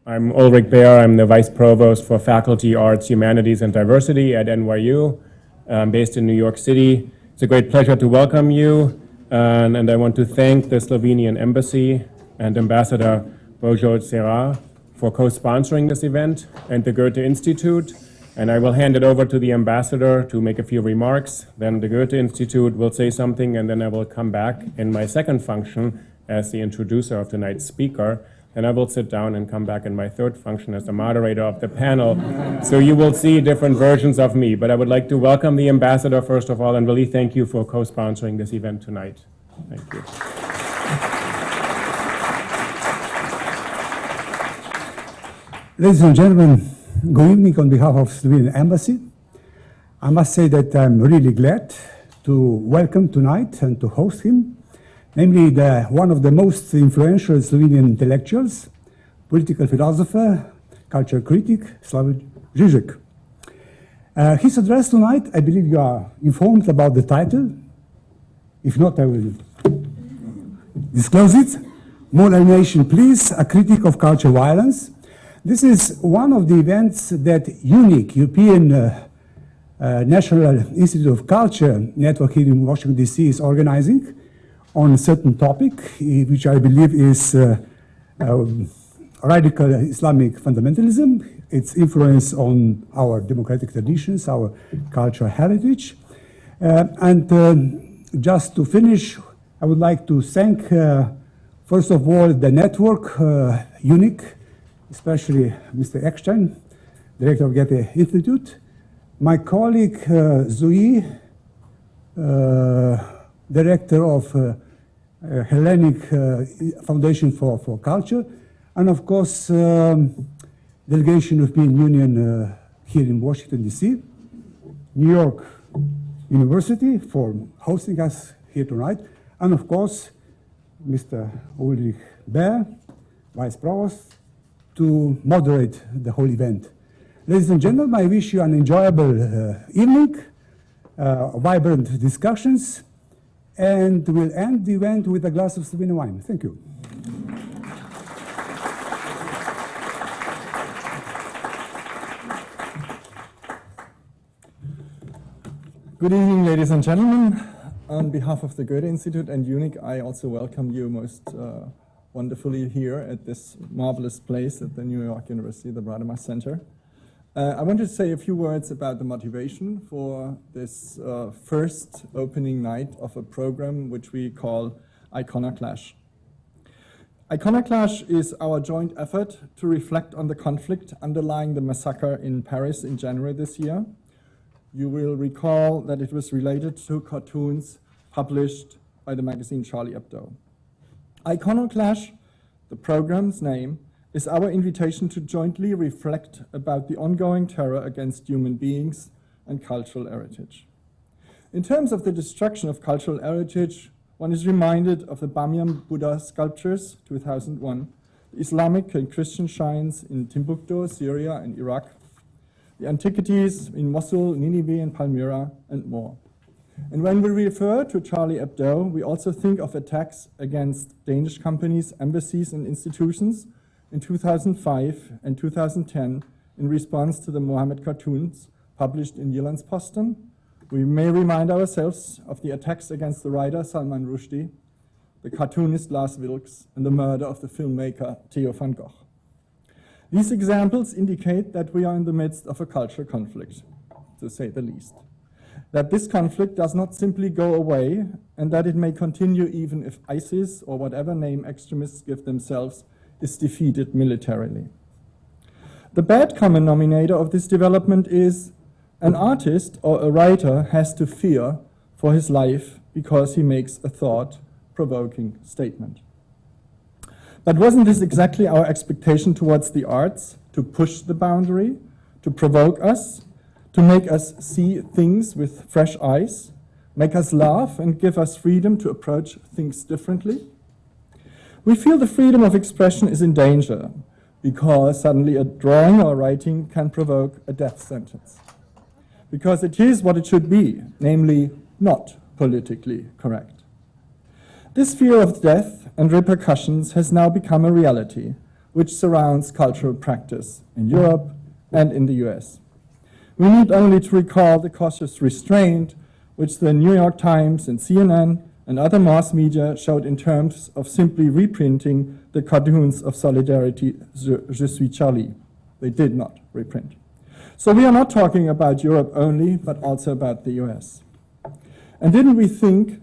I'm Ulrich Baer. I'm the Vice Provost for Faculty, Arts, Humanities, and Diversity at NYU, based in New York City. It's a great pleasure to welcome you, and I want to thank the Slovenian Embassy and Ambassador Božo Cerar for co-sponsoring this event, and the Goethe Institut. And I will hand it over to the ambassador to make a few remarks. Then the Goethe Institut will say something, and then I will come back in my second function as the introducer of tonight's speaker. And I will sit down and come back in my third function as the moderator of the panel. So you will see different versions of me. But I would like to welcome the ambassador, first of all, and really thank you for co-sponsoring this event tonight. Thank you. Ladies and gentlemen, good evening on behalf of Slovenian Embassy. I must say that I'm really glad to welcome tonight and to host him, namely one of the most influential Slovenian intellectuals, political philosopher, culture critic, Slavoj Žižek. His address tonight, I believe you are informed about the title. If not, I will disclose it. More Alienation, Please, a critic of culture violence. This is one of the events that EUNIC, European National Institute of Culture network here in Washington, D.C. is organizing on a certain topic, which I believe is radical Islamic fundamentalism, its influence on our democratic traditions, our cultural heritage. Just to finish, I would like to thank, first of all, the network, EUNIC, especially Mr. Eckstein, director of Goethe Institut, my colleague Zoe, director of Hellenic Foundation for Culture, and of course, delegation of European Union here in Washington, D.C., New York University for hosting us here tonight, and of course, Mr. Ulrich Baer, Vice Provost, to moderate the whole event. Ladies and gentlemen, I wish you an enjoyable evening, vibrant discussions, and we'll end the event with a glass of Slovenian wine. Thank you. Good evening, ladies and gentlemen. On behalf of the Goethe Institut and EUNIC, I also welcome you most wonderfully here at this marvelous place at the New York University, the Bradema Center. I want to say a few words about the motivation for this first opening night of a program which we call Icona Clash. Icona Clash is our joint effort to reflect on the conflict underlying the massacre in Paris in January this year. You will recall that it was related to cartoons published by the magazine Charlie Hebdo. Iconoclash, the program's name, is our invitation to jointly reflect about the ongoing terror against human beings and cultural heritage. In terms of the destruction of cultural heritage, one is reminded of the Bamiyan Buddha sculptures, 2001, the Islamic and Christian shrines in Timbuktu, Syria and Iraq, the antiquities in Mosul, Nineveh and Palmyra, and more. And when we refer to Charlie Hebdo, we also think of attacks against Danish companies, embassies, and institutions in 2005 and 2010 in response to the Mohammed cartoons published in Jyllands-Posten. We may remind ourselves of the attacks against the writer Salman Rushdie, the cartoonist Lars Vilks, and the murder of the filmmaker Theo van Gogh. These examples indicate that we are in the midst of a cultural conflict, to say the least. That this conflict does not simply go away, and that it may continue even if ISIS, or whatever name extremists give themselves, is defeated militarily. The bad common denominator of this development is an artist or a writer has to fear for his life because he makes a thought-provoking statement. But wasn't this exactly our expectation towards the arts, to push the boundary, to provoke us, to make us see things with fresh eyes, make us laugh and give us freedom to approach things differently? We feel the freedom of expression is in danger because suddenly a drawing or writing can provoke a death sentence. Because it is what it should be, namely not politically correct. This fear of death and repercussions has now become a reality, which surrounds cultural practice in Europe and in the US. We need only to recall the cautious restraint which the New York Times and CNN and other mass media showed in terms of simply reprinting the cartoons of Solidarity, Je suis Charlie. They did not reprint. So we are not talking about Europe only, but also about the US. And didn't we think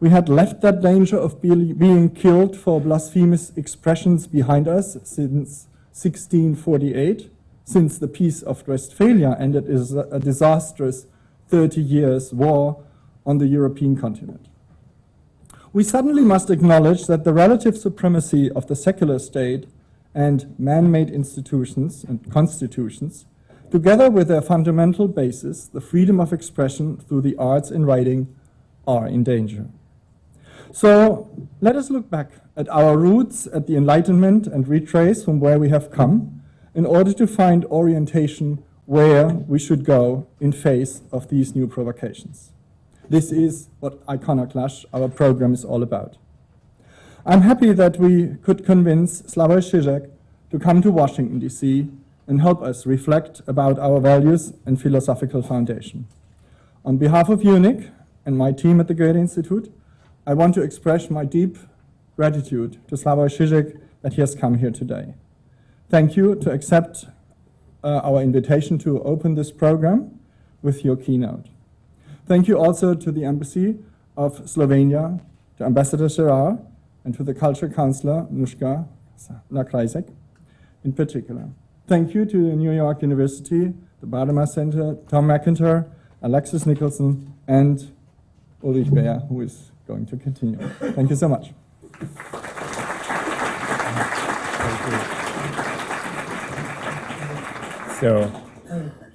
we had left that danger of being killed for blasphemous expressions behind us since 1648, since the Peace of Westphalia ended a disastrous 30 years war on the European continent? We suddenly must acknowledge that the relative supremacy of the secular state and man-made institutions and constitutions, together with their fundamental basis, the freedom of expression through the arts and writing, are in danger. So let us look back at our roots at the Enlightenment and retrace from where we have come in order to find orientation where we should go in face of these new provocations. This is what Icona Clash, our program, is all about. I'm happy that we could convince Slavoj Žižek to come to Washington, D.C. and help us reflect about our values and philosophical foundation. On behalf of EUNIC and my team at the Goethe Institut, I want to express my deep gratitude to Slavoj Žižek that he has come here today. Thank you to accept our invitation to open this program with your keynote. Thank you also to the Embassy of Slovenia, to Ambassador Gerard, and to the Culture Counselor, Nushka Nakrajsek, in particular. Thank you to the New York University, the Badema Center, Tom McIntyre, Alexis Nicholson, and Ulrich Beyer, who is going to continue. Thank you so much. So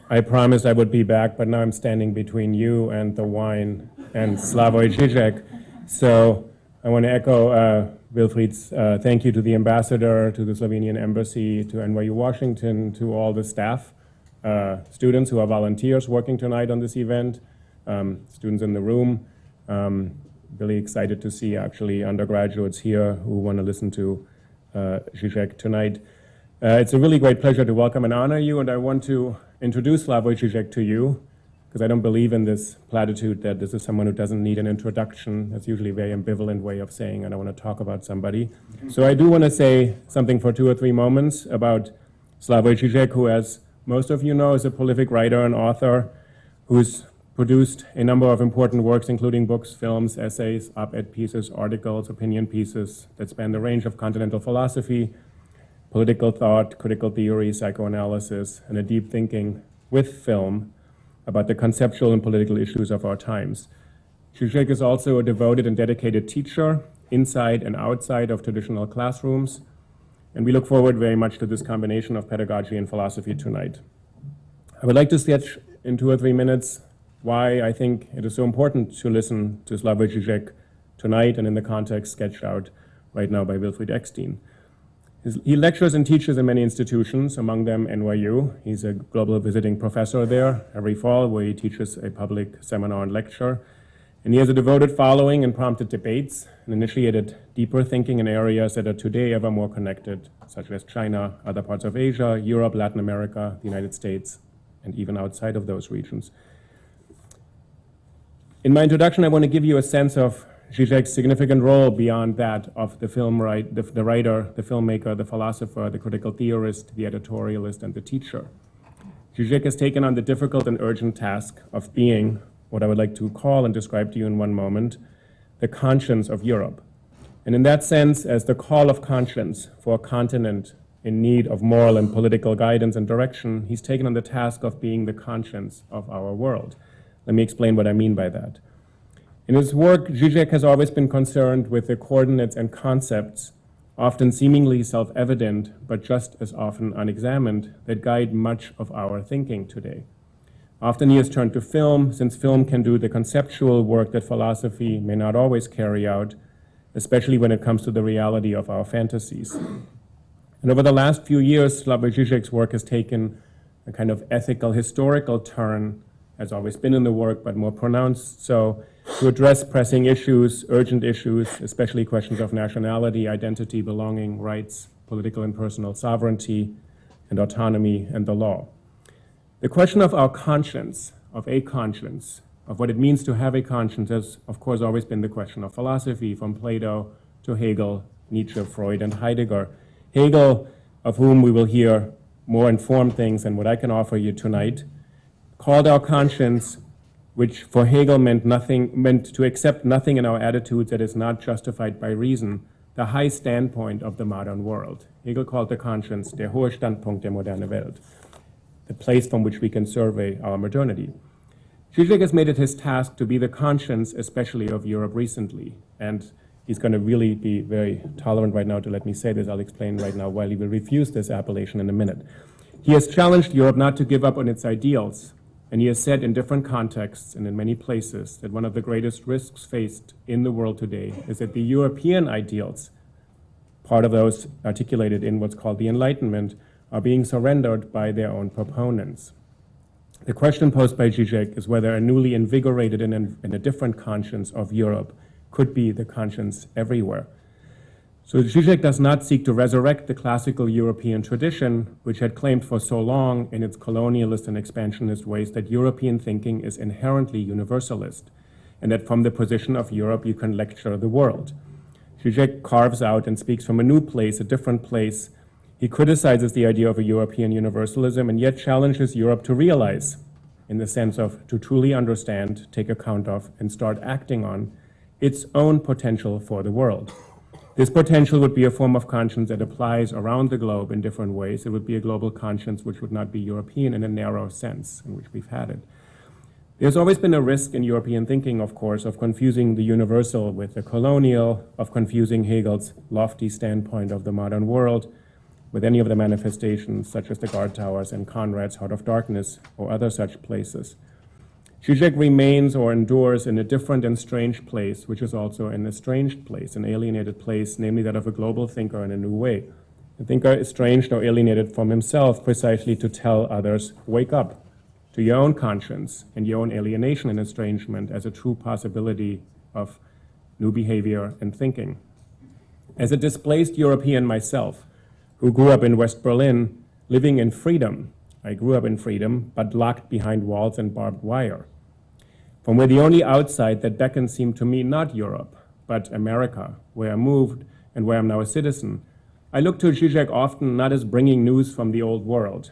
I promised I would be back, but now I'm standing between you and the wine and Slavoj Žižek. So I want to echo Wilfried's thank you to the ambassador, to the Slovenian embassy, to NYU Washington, to all the staff, students who are volunteers working tonight on this event, students in the room. Really excited to see actually undergraduates here who want to listen to Žižek tonight. It's a really great pleasure to welcome and honor you, and I want to introduce Slavoj Žižek to you, because I don't believe in this platitude that this is someone who doesn't need an introduction. That's usually a very ambivalent way of saying, and I want to talk about somebody. So I do want to say something for 2 or 3 moments about Slavoj Žižek, who, as most of you know, is a prolific writer and author who's produced a number of important works, including books, films, essays, op-ed pieces, articles, opinion pieces that span the range of continental philosophy, political thought, critical theory, psychoanalysis, and a deep thinking with film about the conceptual and political issues of our times. Žižek is also a devoted and dedicated teacher inside and outside of traditional classrooms, and we look forward very much to this combination of pedagogy and philosophy tonight. I would like to sketch in 2 or 3 minutes why I think it is so important to listen to Slavoj Žižek tonight and in the context sketched out right now by Wilfried Eckstein. He lectures and teaches in many institutions, among them NYU. He's a global visiting professor there every fall, where he teaches a public seminar and lecture. And he has a devoted following and prompted debates and initiated deeper thinking in areas that are today ever more connected, such as China, other parts of Asia, Europe, Latin America, the United States, and even outside of those regions. In my introduction, I want to give you a sense of Žižek's significant role beyond that of the the writer, the filmmaker, the philosopher, the critical theorist, the editorialist, and the teacher. Žižek has taken on the difficult and urgent task of being what I would like to call and describe to you in one moment, the conscience of Europe. And in that sense, as the call of conscience for a continent in need of moral and political guidance and direction, he's taken on the task of being the conscience of our world. Let me explain what I mean by that. In his work, Žižek has always been concerned with the coordinates and concepts, often seemingly self-evident, but just as often unexamined, that guide much of our thinking today. Often he has turned to film, since film can do the conceptual work that philosophy may not always carry out, especially when it comes to the reality of our fantasies. And over the last few years, Slavoj Žižek's work has taken a kind of ethical, historical turn, has always been in the work, but more pronounced so, to address pressing issues, urgent issues, especially questions of nationality, identity, belonging, rights, political and personal sovereignty and autonomy and the law. The question of our conscience, of a conscience, of what it means to have a conscience has, of course, always been the question of philosophy, from Plato to Hegel, Nietzsche, Freud, and Heidegger. Hegel, of whom we will hear more informed things than what I can offer you tonight, called our conscience, which for Hegel meant to accept nothing in our attitudes that is not justified by reason, the high standpoint of the modern world. Hegel called the conscience der hohe Standpunkt der moderne Welt, the place from which we can survey our modernity. Žižek has made it his task to be the conscience, especially of Europe recently, and he's going to really be very tolerant right now to let me say this. I'll explain right now why he will refuse this appellation in a minute. He has challenged Europe not to give up on its ideals, and he has said in different contexts and in many places that one of the greatest risks faced in the world today is that the European ideals, part of those articulated in what's called the Enlightenment, are being surrendered by their own proponents. The question posed by Žižek is whether a newly invigorated and a different conscience of Europe could be the conscience everywhere. So Žižek does not seek to resurrect the classical European tradition, which had claimed for so long in its colonialist and expansionist ways that European thinking is inherently universalist, and that from the position of Europe you can lecture the world. Žižek carves out and speaks from a new place, a different place. He criticizes the idea of a European universalism and yet challenges Europe to realize, in the sense of to truly understand, take account of, and start acting on its own potential for the world. This potential would be a form of conscience that applies around the globe in different ways. It would be a global conscience which would not be European in a narrow sense in which we've had it. There's always been a risk in European thinking, of course, of confusing the universal with the colonial, of confusing Hegel's lofty standpoint of the modern world with any of the manifestations such as the guard towers and Conrad's Heart of Darkness or other such places. Žižek remains or endures in a different and strange place, which is also an estranged place, an alienated place, namely that of a global thinker in a new way. The thinker estranged or alienated from himself precisely to tell others, wake up to your own conscience and your own alienation and estrangement as a true possibility of new behavior and thinking. As a displaced European myself, who grew up in West Berlin, living in freedom, I grew up in freedom, but locked behind walls and barbed wire, from where the only outside that beckons seemed to me not Europe, but America, where I moved and where I'm now a citizen. I look to Žižek often not as bringing news from the old world.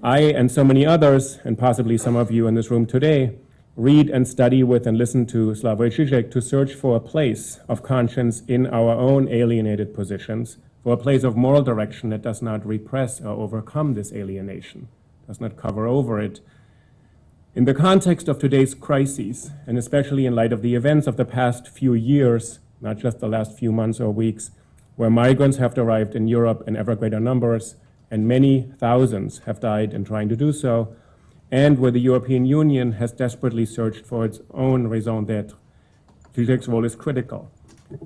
I and so many others, and possibly some of you in this room today, read and study with and listen to Slavoj Žižek to search for a place of conscience in our own alienated positions, for a place of moral direction that does not repress or overcome this alienation, does not cover over it. In the context of today's crises, and especially in light of the events of the past few years, not just the last few months or weeks, where migrants have arrived in Europe in ever greater numbers, and many thousands have died in trying to do so, and where the European Union has desperately searched for its own raison d'etre, Žižek's role is critical.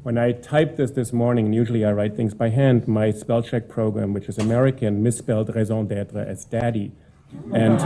When I typed this morning, and usually I write things by hand, my spell check program, which is American, misspelled raison d'etre as daddy. And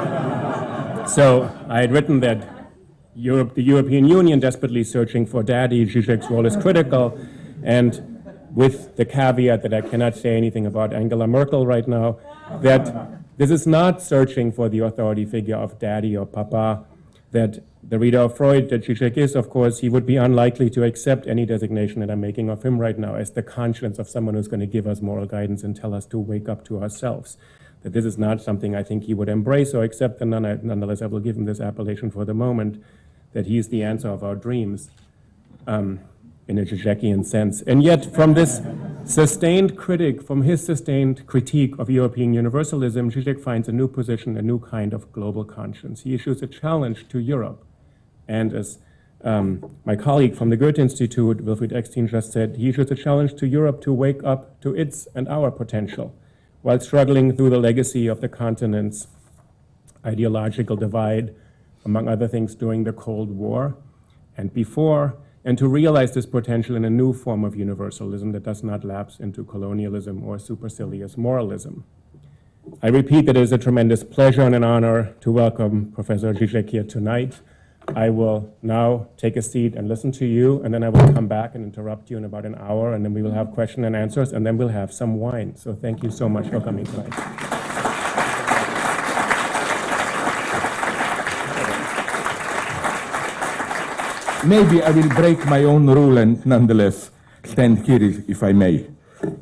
so I had written that the European Union desperately searching for daddy, Žižek's role is critical, and with the caveat that I cannot say anything about Angela Merkel right now, that this is not searching for the authority figure of daddy or papa, that the reader of Freud that Žižek is, of course, he would be unlikely to accept any designation that I'm making of him right now as the conscience of someone who's going to give us moral guidance and tell us to wake up to ourselves. That this is not something I think he would embrace or accept, and nonetheless I will give him this appellation for the moment, that he is the answer of our dreams in a Žižekian sense. And yet from this sustained critic, from his sustained critique of European universalism, Žižek finds a new position, a new kind of global conscience. He issues a challenge to Europe. And as my colleague from the Goethe Institut, Wilfried Eckstein, just said, he issues a challenge to Europe to wake up to its and our potential, while struggling through the legacy of the continent's ideological divide, among other things, during the Cold War and before, and to realize this potential in a new form of universalism that does not lapse into colonialism or supercilious moralism. I repeat that it is a tremendous pleasure and an honor to welcome Professor Žižek here tonight. I will now take a seat and listen to you, and then I will come back and interrupt you in about an hour, and then we will have question and answers, and then we'll have some wine. So thank you so much for coming tonight. Maybe I will break my own rule and nonetheless stand here if I may.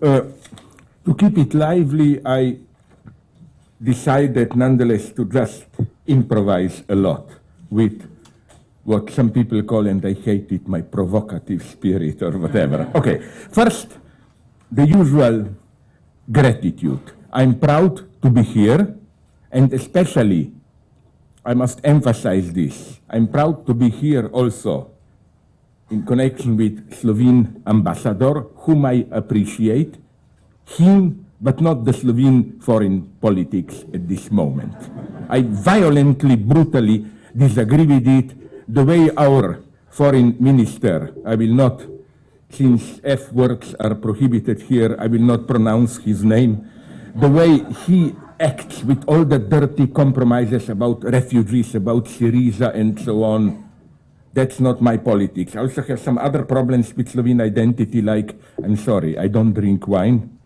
To keep it lively, I decided nonetheless to just improvise a lot with what some people call, and I hate it, my provocative spirit or whatever. Okay, first, the usual gratitude. I'm proud to be here, and especially, I must emphasize this, I'm proud to be here also in connection with Slovene ambassador, whom I appreciate, him, but not the Slovene foreign politics at this moment. I violently, brutally disagree with it. The way our foreign minister, I will not, since F words are prohibited here, I will not pronounce his name. The way he acts with all the dirty compromises about refugees, about Syriza and so on, that's not my politics. I also have some other problems with Slovene identity, like, I'm sorry, I don't drink wine.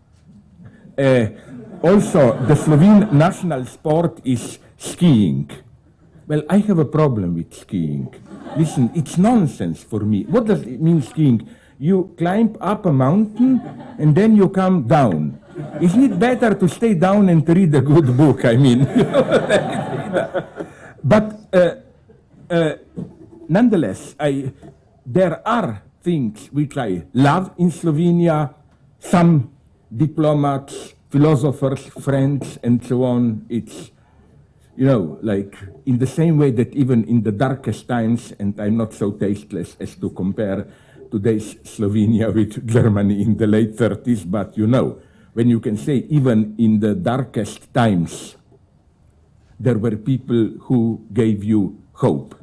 Also, the Slovene national sport is skiing. Well, I have a problem with skiing. Listen, it's nonsense for me. What does it mean, skiing? You climb up a mountain and then you come down. Isn't it better to stay down and read a good book? I mean, but nonetheless, there are things which I love in Slovenia. Some diplomats, philosophers, friends, and so on. It's, you know, like in the same way that even in the darkest times, and I'm not so tasteless as to compare today's Slovenia with Germany in the late 30s, but you know, when you can say even in the darkest times, there were people who gave you hope.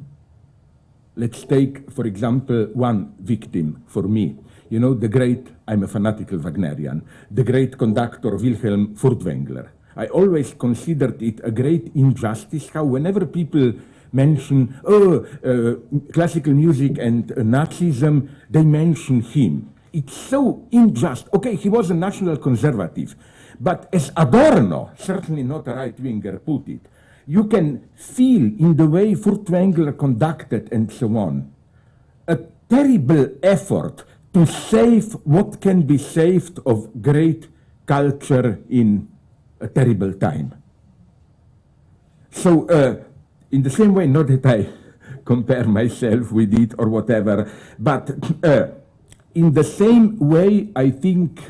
Let's take, for example, one victim for me. You know, the great, I'm a fanatical Wagnerian, the great conductor Wilhelm Furtwängler. I always considered it a great injustice how whenever people mention, classical music and Nazism, they mention him. It's so unjust. Okay, he was a national conservative, but as Adorno, certainly not a right-winger, put it, you can feel in the way Furtwängler conducted and so on, a terrible effort to save what can be saved of great culture in a terrible time. So, in the same way, not that I compare myself with it or whatever, but in the same way, I think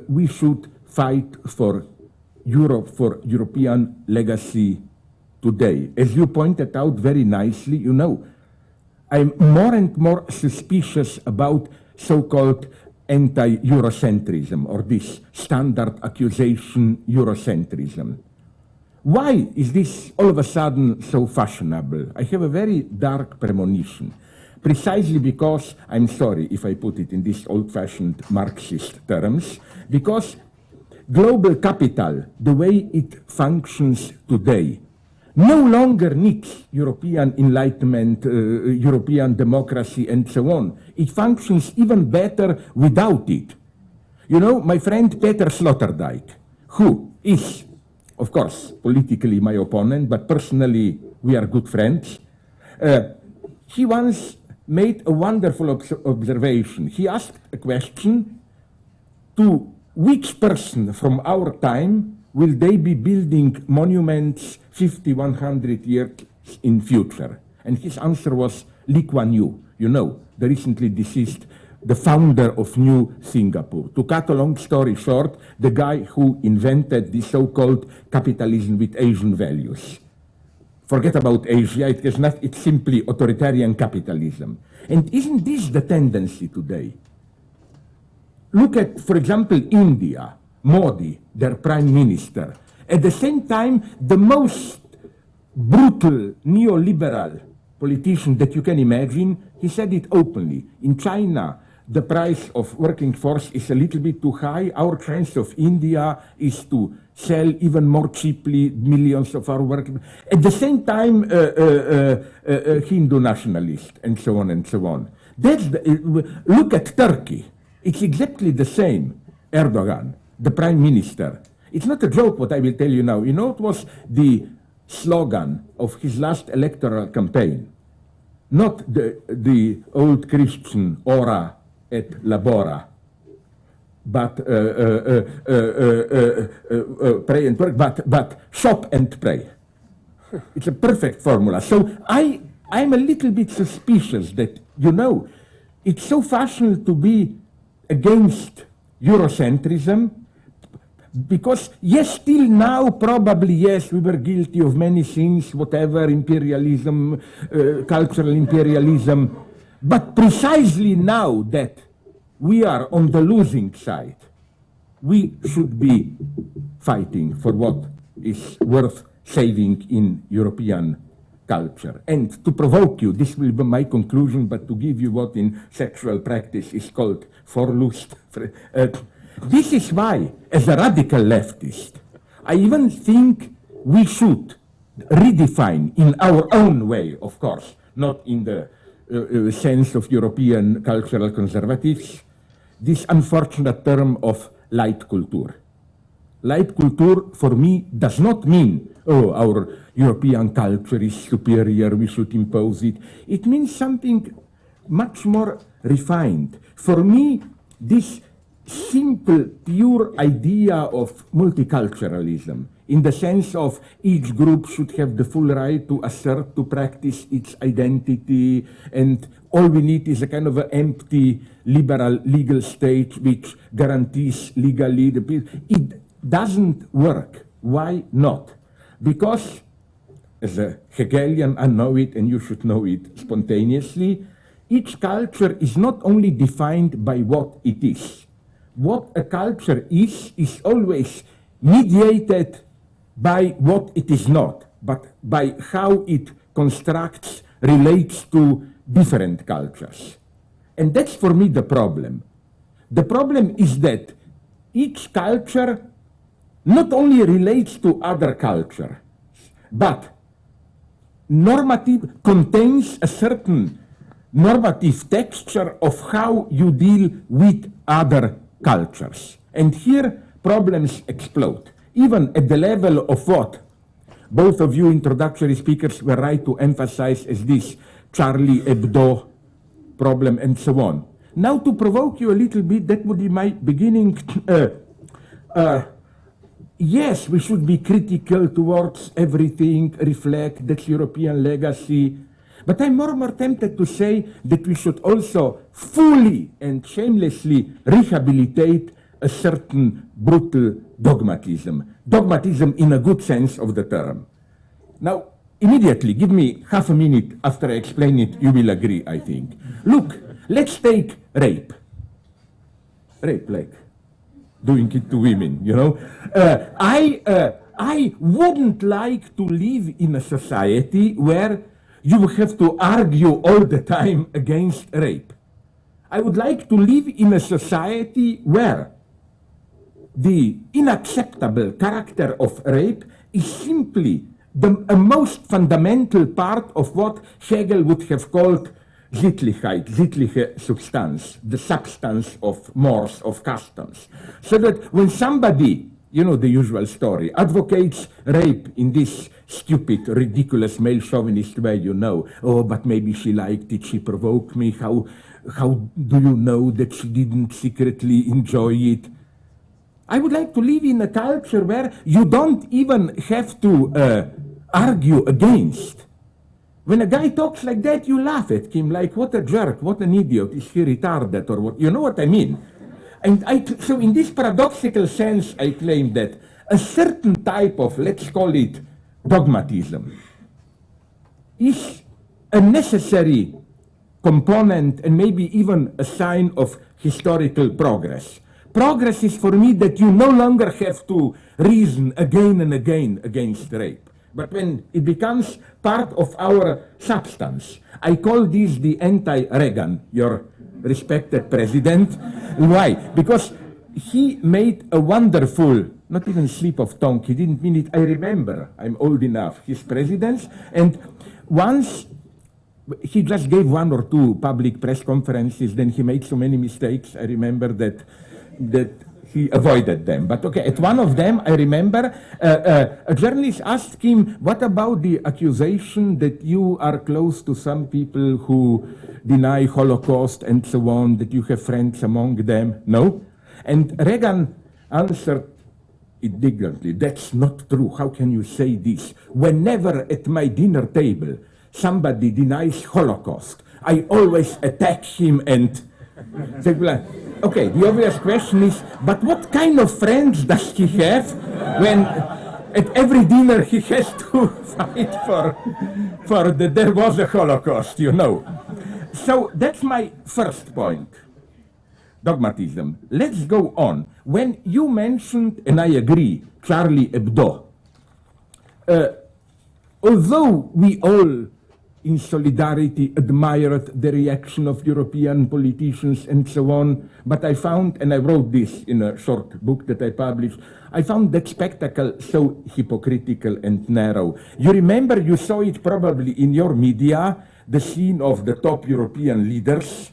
we should fight for Europe, for European legacy today. As you pointed out very nicely, you know, I'm more and more suspicious about so-called anti-Eurocentrism, or this standard accusation Eurocentrism. Why is this all of a sudden so fashionable? I have a very dark premonition, precisely because, I'm sorry if I put it in these old-fashioned Marxist terms, because global capital, the way it functions today, no longer needs European enlightenment, European democracy, and so on. It functions even better without it. You know, my friend Peter Sloterdijk, who is, of course, politically my opponent, but personally we are good friends, he once made a wonderful observation. He asked a question to which person from our time will they be building monuments 50, 100 years in future? And his answer was Lee Kuan Yew, you know, the recently deceased, the founder of New Singapore. To cut a long story short, the guy who invented the so-called capitalism with Asian values. Forget about Asia, it's simply authoritarian capitalism. And isn't this the tendency today? Look at, for example, India. Modi, their prime minister. At the same time, the most brutal neoliberal politician that you can imagine, he said it openly. In China, the price of working force is a little bit too high. Our chance of India is to sell even more cheaply millions of our work. At the same time, Hindu nationalist, and so on and so on. Look at Turkey. It's exactly the same. Erdogan, the prime minister. It's not a joke what I will tell you now. You know, it was the slogan of his last electoral campaign. Not the old Christian ora et labora, but pray and work, but shop and pray. It's a perfect formula. So I'm a little bit suspicious that, you know, it's so fashionable to be against Eurocentrism, because yes, still now, probably yes, we were guilty of many things, whatever, imperialism, cultural imperialism, but precisely now that we are on the losing side, we should be fighting for what is worth saving in European culture. And to provoke you, this will be my conclusion, but to give you what in sexual practice is called Vorlust. This is why, as a radical leftist, I even think we should redefine in our own way, of course, not in the sense of European cultural conservatives, this unfortunate term of light culture. Light culture, for me, does not mean, oh, our European culture is superior, we should impose it. It means something much more refined. For me, this simple, pure idea of multiculturalism, in the sense of each group should have the full right to assert, to practice its identity, and all we need is a kind of an empty liberal legal state which guarantees legally the peace. It doesn't work. Why not? Because, as a Hegelian, I know it, and you should know it spontaneously, each culture is not only defined by what it is. What a culture is always mediated by what it is not, but by how it constructs, relates to different cultures. And that's for me the problem. The problem is that each culture not only relates to other culture, but contains a certain normative texture of how you deal with other cultures. And here problems explode, even at the level of what both of you introductory speakers were right to emphasize as this Charlie Hebdo problem and so on. Now to provoke you a little bit, that would be my beginning. Yes, we should be critical towards everything, reflect that's European legacy. But I'm more tempted to say that we should also fully and shamelessly rehabilitate a certain brutal dogmatism. Dogmatism in a good sense of the term. Now, immediately, give me half a minute after I explain it, you will agree, I think. Look, let's take rape. Rape, like doing it to women, you know. I wouldn't like to live in a society where you have to argue all the time against rape. I would like to live in a society where the unacceptable character of rape is simply a most fundamental part of what Hegel would have called Sittlichkeit, sittliche Substanz, the substance of mores, of customs. So that when somebody, you know the usual story, advocates rape in this stupid, ridiculous, male chauvinist way, you know, oh, but maybe she liked it, she provoked me, how do you know that she didn't secretly enjoy it? I would like to live in a culture where you don't even have to argue against. When a guy talks like that, you laugh at him like, what a jerk, what an idiot, is he retarded or what? You know what I mean? And so in this paradoxical sense, I claim that a certain type of, let's call it dogmatism, is a necessary component and maybe even a sign of historical progress. Progress is for me that you no longer have to reason again and again against rape. But when it becomes part of our substance, I call this the anti-Reagan, your respected president. Why? Because he made a wonderful, not even slip of tongue, he didn't mean it, I remember, I'm old enough, his presidents, and once he just gave one or two public press conferences, then he made so many mistakes, I remember that he avoided them. But okay, at one of them, I remember, a journalist asked him, what about the accusation that you are close to some people who deny Holocaust and so on, that you have friends among them? No? And Reagan answered indignantly, that's not true. How can you say this? Whenever at my dinner table somebody denies Holocaust, I always attack him and say, okay, the obvious question is, but what kind of friends does he have when at every dinner he has to fight for that there was a Holocaust, you know? So that's my first point. Dogmatism. Let's go on. When you mentioned, and I agree, Charlie Hebdo, although we all in solidarity admired the reaction of European politicians and so on, but I found, and I wrote this in a short book that I published, I found that spectacle so hypocritical and narrow. You remember, you saw it probably in your media, the scene of the top European leaders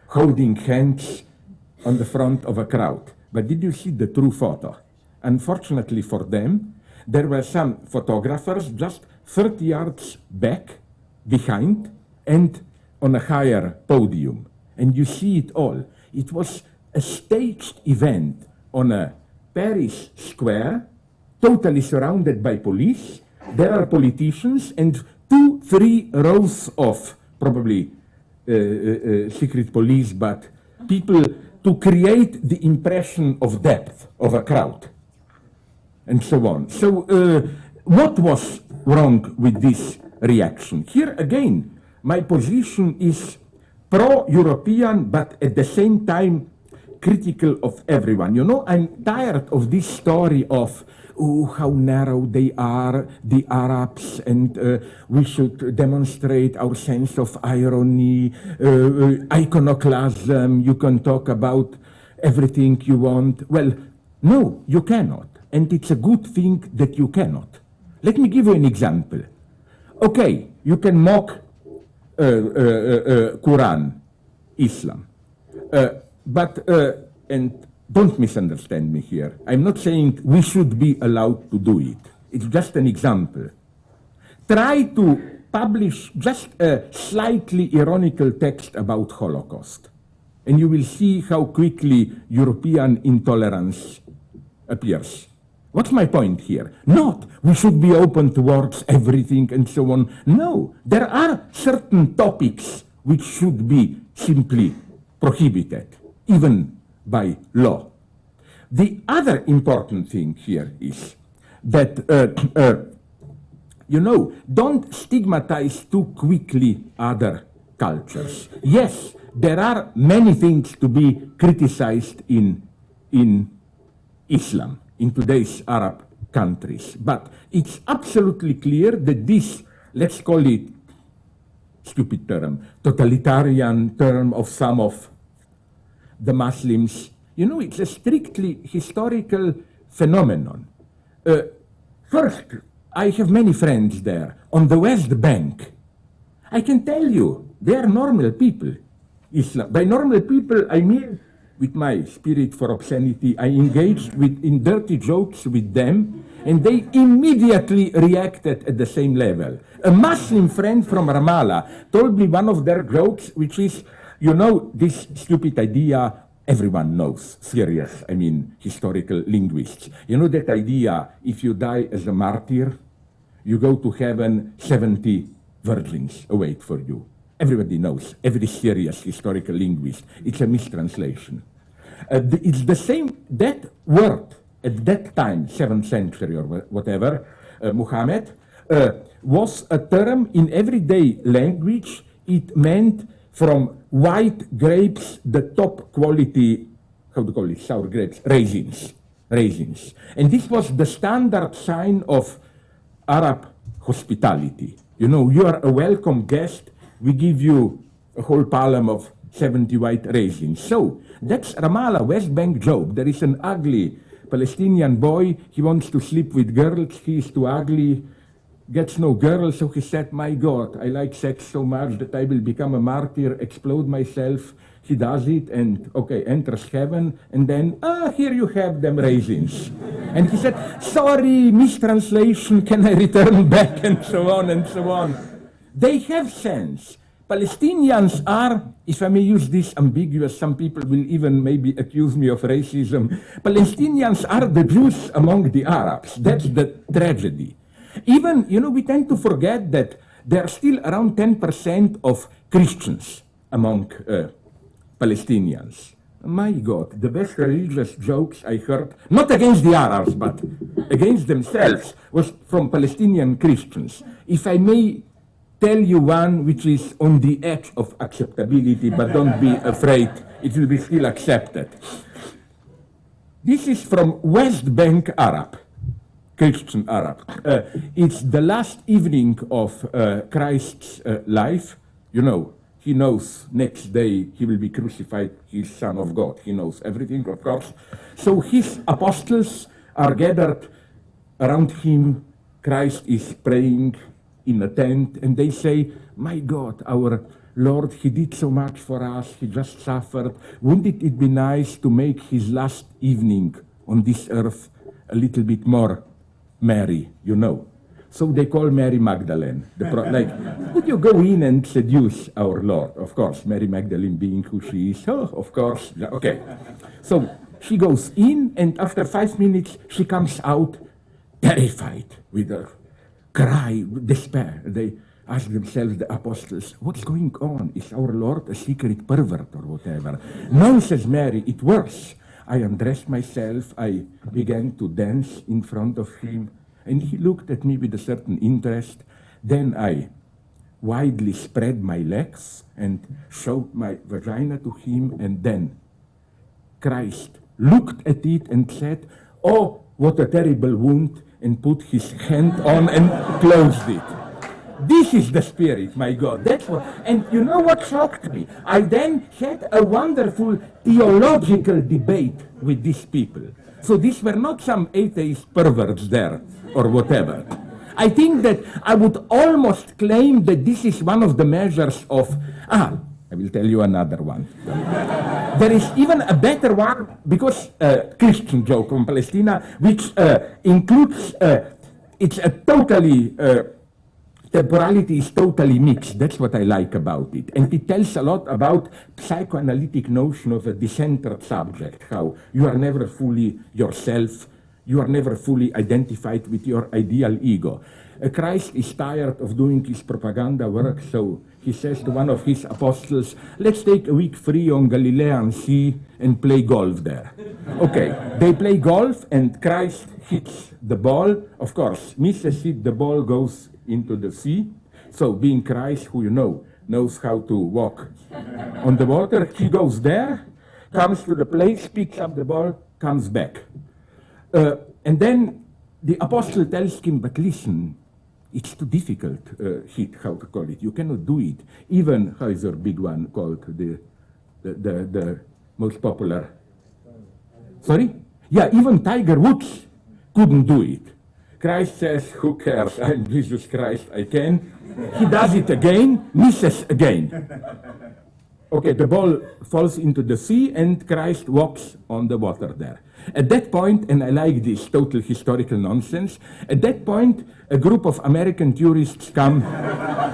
holding hands on the front of a crowd. But did you see the true photo? Unfortunately for them, there were some photographers just 30 yards back, behind, and on a higher podium. And you see it all. It was a staged event on a Paris square, totally surrounded by police. There are politicians and 2-3 rows of probably secret police, but people to create the impression of depth of a crowd, and so on. So what was wrong with this reaction? Here again, my position is pro-European, but at the same time critical of everyone. You know, I'm tired of this story of, oh, how narrow they are, the Arabs, and we should demonstrate our sense of irony, iconoclasm, you can talk about everything you want. Well, no, you cannot. And it's a good thing that you cannot. Let me give you an example. Okay, you can mock Quran, Islam, and don't misunderstand me here. I'm not saying we should be allowed to do it. It's just an example. Try to publish just a slightly ironical text about Holocaust, and you will see how quickly European intolerance appears. What's my point here? Not we should be open towards everything and so on. No, there are certain topics which should be simply prohibited, even by law. The other important thing here is that, you know, don't stigmatize too quickly other cultures. Yes, there are many things to be criticized in Islam, in today's Arab countries. But it's absolutely clear that this, let's call it, stupid term, totalitarian term of some of the Muslims, you know, it's a strictly historical phenomenon. First, I have many friends there. On the West Bank, I can tell you, they are normal people. Islam. By normal people, I mean, with my spirit for obscenity, I engaged in dirty jokes with them, and they immediately reacted at the same level. A Muslim friend from Ramallah told me one of their jokes, which is, you know, this stupid idea everyone knows, serious, I mean, historical linguists. You know that idea, if you die as a martyr, you go to heaven, 70 virgins await for you. Everybody knows, every serious historical linguist, it's a mistranslation. It's the same, that word at that time, 7th century or whatever, Muhammad, was a term in everyday language. It meant from white grapes, the top quality, how do you call it, sour grapes, raisins. And this was the standard sign of Arab hospitality. You know, you are a welcome guest, we give you a whole palm of 70 white raisins. So that's Ramallah, West Bank joke. There is an ugly Palestinian boy. He wants to sleep with girls. He is too ugly, gets no girl. So he said, my God, I like sex so much that I will become a martyr, explode myself. He does it and, okay, enters heaven. And then, here you have them raisins. And he said, sorry, mistranslation, can I return back? And so on and so on. They have sense. Palestinians are, if I may use this ambiguous, some people will even maybe accuse me of racism. Palestinians are the Jews among the Arabs. That's the tragedy. Even, we tend to forget that there are still around 10% of Christians among Palestinians. My God, the best religious jokes I heard, not against the Arabs, but against themselves, was from Palestinian Christians. If I may tell you one which is on the edge of acceptability, but don't be afraid, it will be still accepted. This is from West Bank Arab, Christian Arab. It's the last evening of Christ's life. He knows next day he will be crucified, he's Son of God. He knows everything, of course. So his apostles are gathered around him. Christ is praying in a tent, and they say, my God, our Lord, he did so much for us, he just suffered. Wouldn't it be nice to make his last evening on this earth a little bit more merry, So they call Mary Magdalene. Would you go in and seduce our Lord? Of course, Mary Magdalene being who she is. Oh, of course. Okay. So she goes in, and after 5 minutes, she comes out terrified with a cry, despair. They ask themselves, the apostles, what's going on? Is our Lord a secret pervert or whatever? No, says Mary, it worse. I undressed myself. I began to dance in front of him. And he looked at me with a certain interest. Then I widely spread my legs and showed my vagina to him. And then Christ looked at it and said, oh, what a terrible wound, and put his hand on and closed it. This is the spirit, my God. That's what. And you know what shocked me? I then had a wonderful theological debate with these people. So these were not some atheist perverts there or whatever. I think that I would almost claim that this is one of the measures of, I will tell you another one. There is even a better one, because Christian joke from Palestine, which includes, it's a totally, temporality is totally mixed. That's what I like about it. And it tells a lot about psychoanalytic notion of a decentered subject, how you are never fully yourself, you are never fully identified with your ideal ego. Christ is tired of doing his propaganda work, so he says to one of his apostles, let's take a week free on Galilean Sea and play golf there. Okay, they play golf and Christ hits the ball. Of course, misses it, the ball goes into the sea. So being Christ, who knows how to walk on the water, he goes there, comes to the place, picks up the ball, comes back. And then the apostle tells him, but listen, it's too difficult, how to call it. You cannot do it. Even, how is your big one called, the most popular? Sorry? Yeah, even Tiger Woods couldn't do it. Christ says, who cares? I'm Jesus Christ, I can. He does it again, misses again. Okay, the ball falls into the sea and Christ walks on the water there. At that point, and I like this total historical nonsense, at that point, a group of American tourists come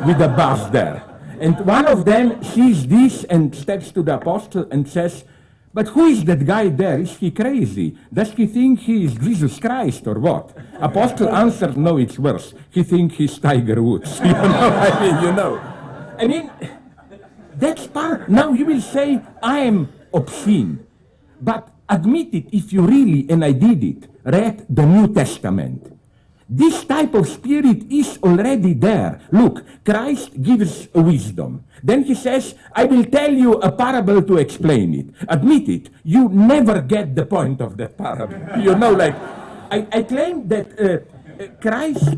with a bus there. And one of them sees this and steps to the apostle and says, but who is that guy there? Is he crazy? Does he think he is Jesus Christ or what? Apostle answered, no, it's worse. He thinks he's Tiger Woods. I mean, that's part. Now you will say, I am obscene. But admit it if you really, and I did it, read the New Testament. This type of spirit is already there. Look, Christ gives wisdom. Then he says, I will tell you a parable to explain it. Admit it, you never get the point of that parable. I claim that Christ,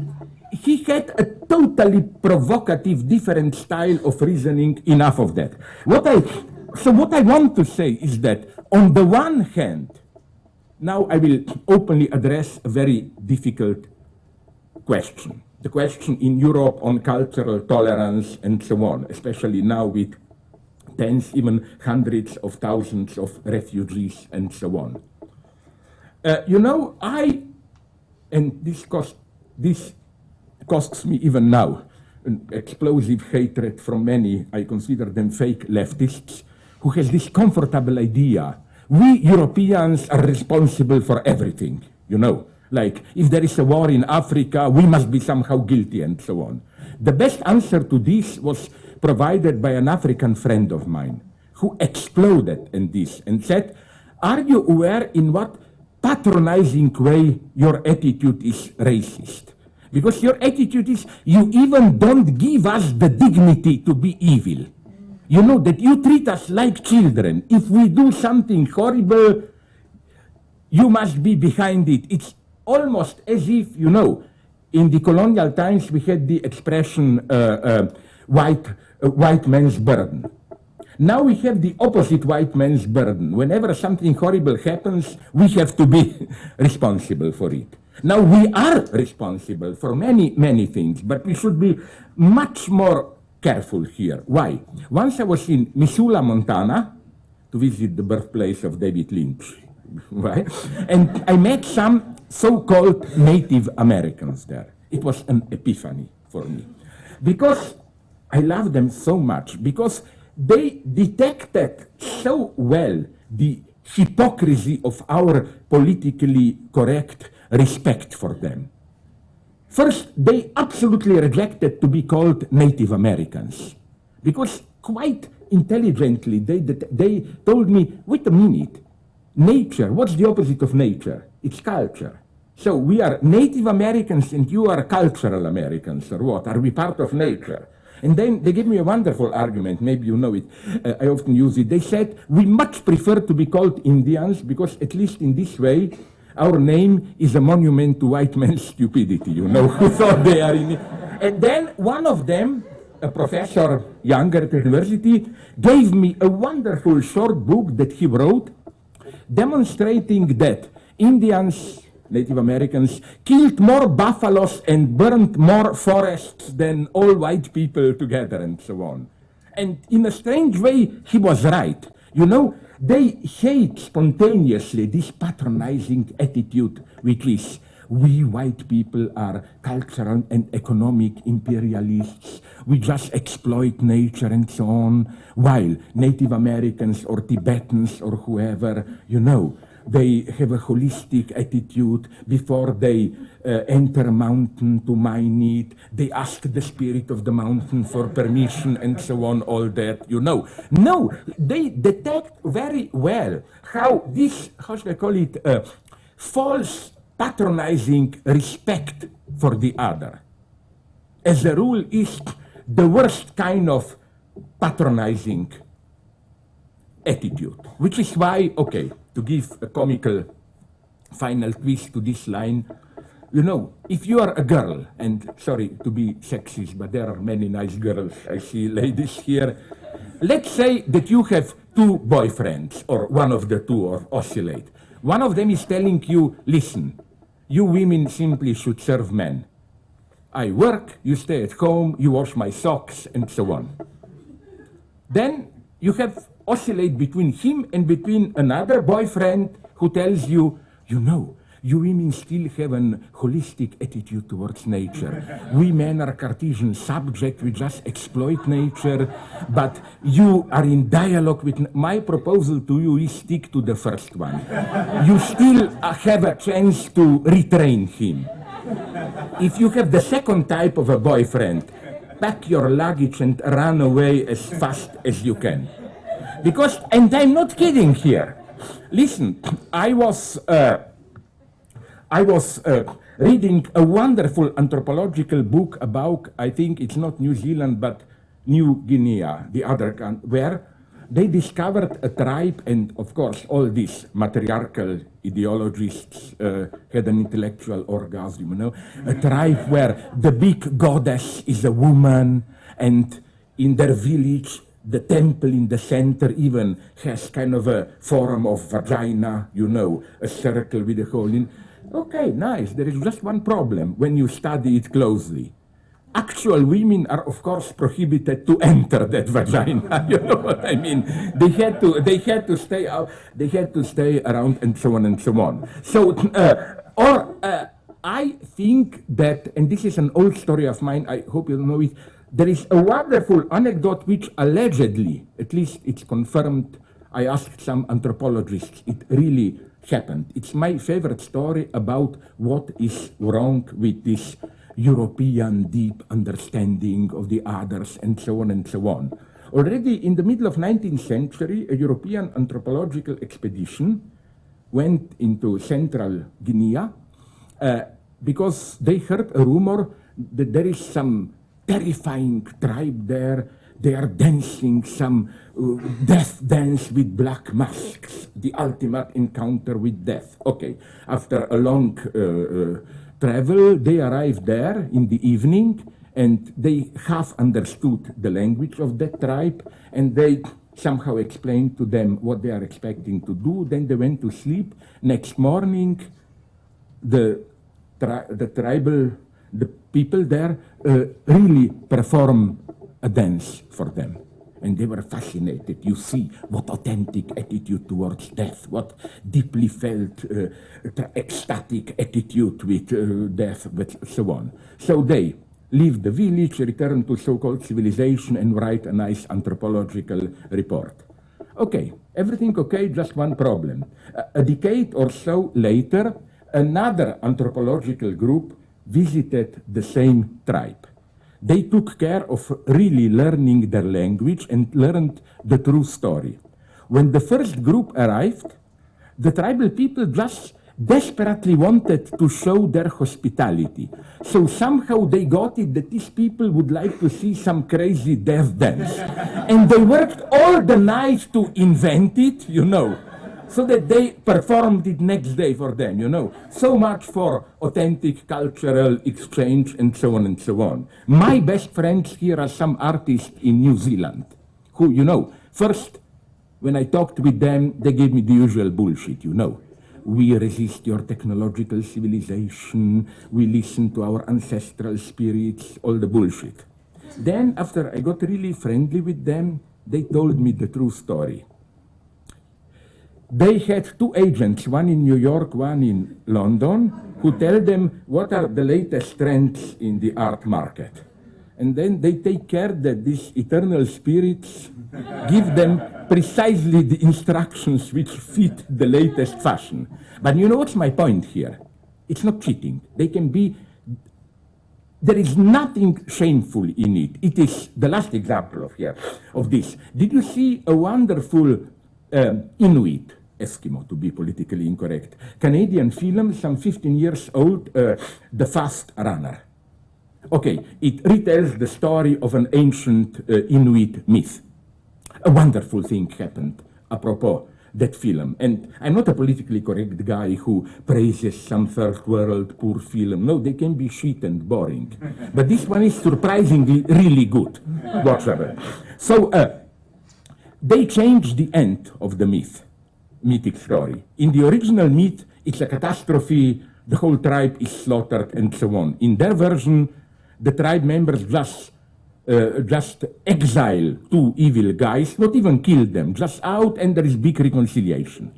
he had a totally provocative, different style of reasoning, enough of that. What I So what I want to say is that on the one hand, now I will openly address a very difficult question. The question in Europe on cultural tolerance and so on, especially now with tens, even hundreds of thousands of refugees and so on. You know, and this costs me even now, an explosive hatred from many, I consider them fake leftists, who has this comfortable idea. We Europeans are responsible for everything, you know. Like, if there is a war in Africa, we must be somehow guilty and so on. The best answer to this was provided by an African friend of mine who exploded in this and said, are you aware in what patronizing way your attitude is racist? Because your attitude is, you even don't give us the dignity to be evil. You know, that you treat us like children. If we do something horrible, you must be behind it. It's almost as if, you know, in the colonial times we had the expression white man's burden. Now we have the opposite white man's burden. Whenever something horrible happens, we have to be responsible for it. Now we are responsible for many, many things, but we should be much more careful here. Why? Once I was in Missoula, Montana, to visit the birthplace of David Lynch, right? And I met some so-called Native Americans there. It was an epiphany for me. Because I love them so much, because they detected so well the hypocrisy of our politically correct respect for them. First, they absolutely rejected to be called Native Americans, because quite intelligently they told me, wait a minute, nature, what's the opposite of nature? It's culture. So we are Native Americans and you are cultural Americans, or what? Are we part of nature? And then they gave me a wonderful argument, maybe you know it, I often use it. They said, we much prefer to be called Indians because at least in this way, our name is a monument to white man's stupidity, you know, who thought they are in it. And then one of them, a professor younger at the university, gave me a wonderful short book that he wrote demonstrating that Indians, Native Americans, killed more buffaloes and burned more forests than all white people together and so on. And in a strange way, he was right. You know, they hate spontaneously this patronizing attitude, which is, we white people are cultural and economic imperialists. We just exploit nature and so on, while Native Americans or Tibetans or whoever, you know, they have a holistic attitude. Before they enter a mountain to mine it, they ask the spirit of the mountain for permission and so on, all that, you know. No, they detect very well how this, how should I call it, false patronizing respect for the other, as a rule, is the worst kind of patronizing attitude, which is why, okay, to give a comical final twist to this line, you know, if you are a girl, and sorry to be sexist, but there are many nice girls, I see ladies here. Let's say that you have two boyfriends, or one of the two, or oscillate. One of them is telling you, listen, you women simply should serve men. I work, you stay at home, you wash my socks, and so on. Then you have oscillate between him and between another boyfriend who tells you, you know, you women still have an holistic attitude towards nature. We men are Cartesian subject, we just exploit nature, but you are in dialogue with... My proposal to you is stick to the first one. You still have a chance to retrain him. If you have the second type of a boyfriend, pack your luggage and run away as fast as you can. Because, and I'm not kidding here. Listen, I was reading a wonderful anthropological book about, I think it's not New Zealand, but New Guinea, the other country, where they discovered a tribe, and of course all these matriarchal ideologists had an intellectual orgasm, you know, a tribe where the big goddess is a woman, and in their village the temple in the center even has kind of a form of vagina, you know, a circle with a hole in. Okay, nice. There is just one problem when you study it closely. Actual women are, of course, prohibited to enter that vagina. You know what I mean? They had to stay out. They had to stay around, and so on and so on. So, I think that, and this is an old story of mine. I hope you know it. There is a wonderful anecdote which allegedly, at least it's confirmed. I asked some anthropologists. It really happened. It's my favorite story about what is wrong with this European deep understanding of the others, and so on and so on. Already in the middle of 19th century, a European anthropological expedition went into central Guinea because they heard a rumor that there is some terrifying tribe there. They are dancing some death dance with black masks, the ultimate encounter with death. Okay, after a long travel, they arrived there in the evening, and they half understood the language of that tribe, and they somehow explained to them what they are expecting to do. Then they went to sleep. Next morning, the people there really perform a dance for them. And they were fascinated. You see what authentic attitude towards death, what deeply felt ecstatic attitude with death, but so on. So they leave the village, return to so-called civilization, and write a nice anthropological report. Okay, everything okay, just one problem. A decade or so later, another anthropological group visited the same tribe. They took care of really learning their language and learned the true story. When the first group arrived, the tribal people just desperately wanted to show their hospitality. So somehow they got it that these people would like to see some crazy death dance. And they worked all the night to invent it, you know, so that they performed it next day for them, you know. So much for authentic cultural exchange and so on and so on. My best friends here are some artists in New Zealand who, you know, first, when I talked with them, they gave me the usual bullshit, you know. We resist your technological civilization, we listen to our ancestral spirits, all the bullshit. Then, after I got really friendly with them, they told me the true story. They had two agents, one in New York, one in London, who tell them what are the latest trends in the art market. And then they take care that these eternal spirits give them precisely the instructions which fit the latest fashion. But you know what's my point here? It's not cheating. They can be, there is nothing shameful in it. It is the last example of this. Did you see a wonderful Inuit, Eskimo to be politically incorrect, Canadian film, some 15 years old, The Fast Runner? Okay, it retells the story of an ancient Inuit myth. A wonderful thing happened apropos that film. And I'm not a politically correct guy who praises some third world poor film. No, they can be shit and boring. But this one is surprisingly really good. Whatever. So they changed the end of the mythic story. In the original myth, it's a catastrophe, the whole tribe is slaughtered and so on. In their version, the tribe members just exile two evil guys, not even kill them, just out, and there is big reconciliation.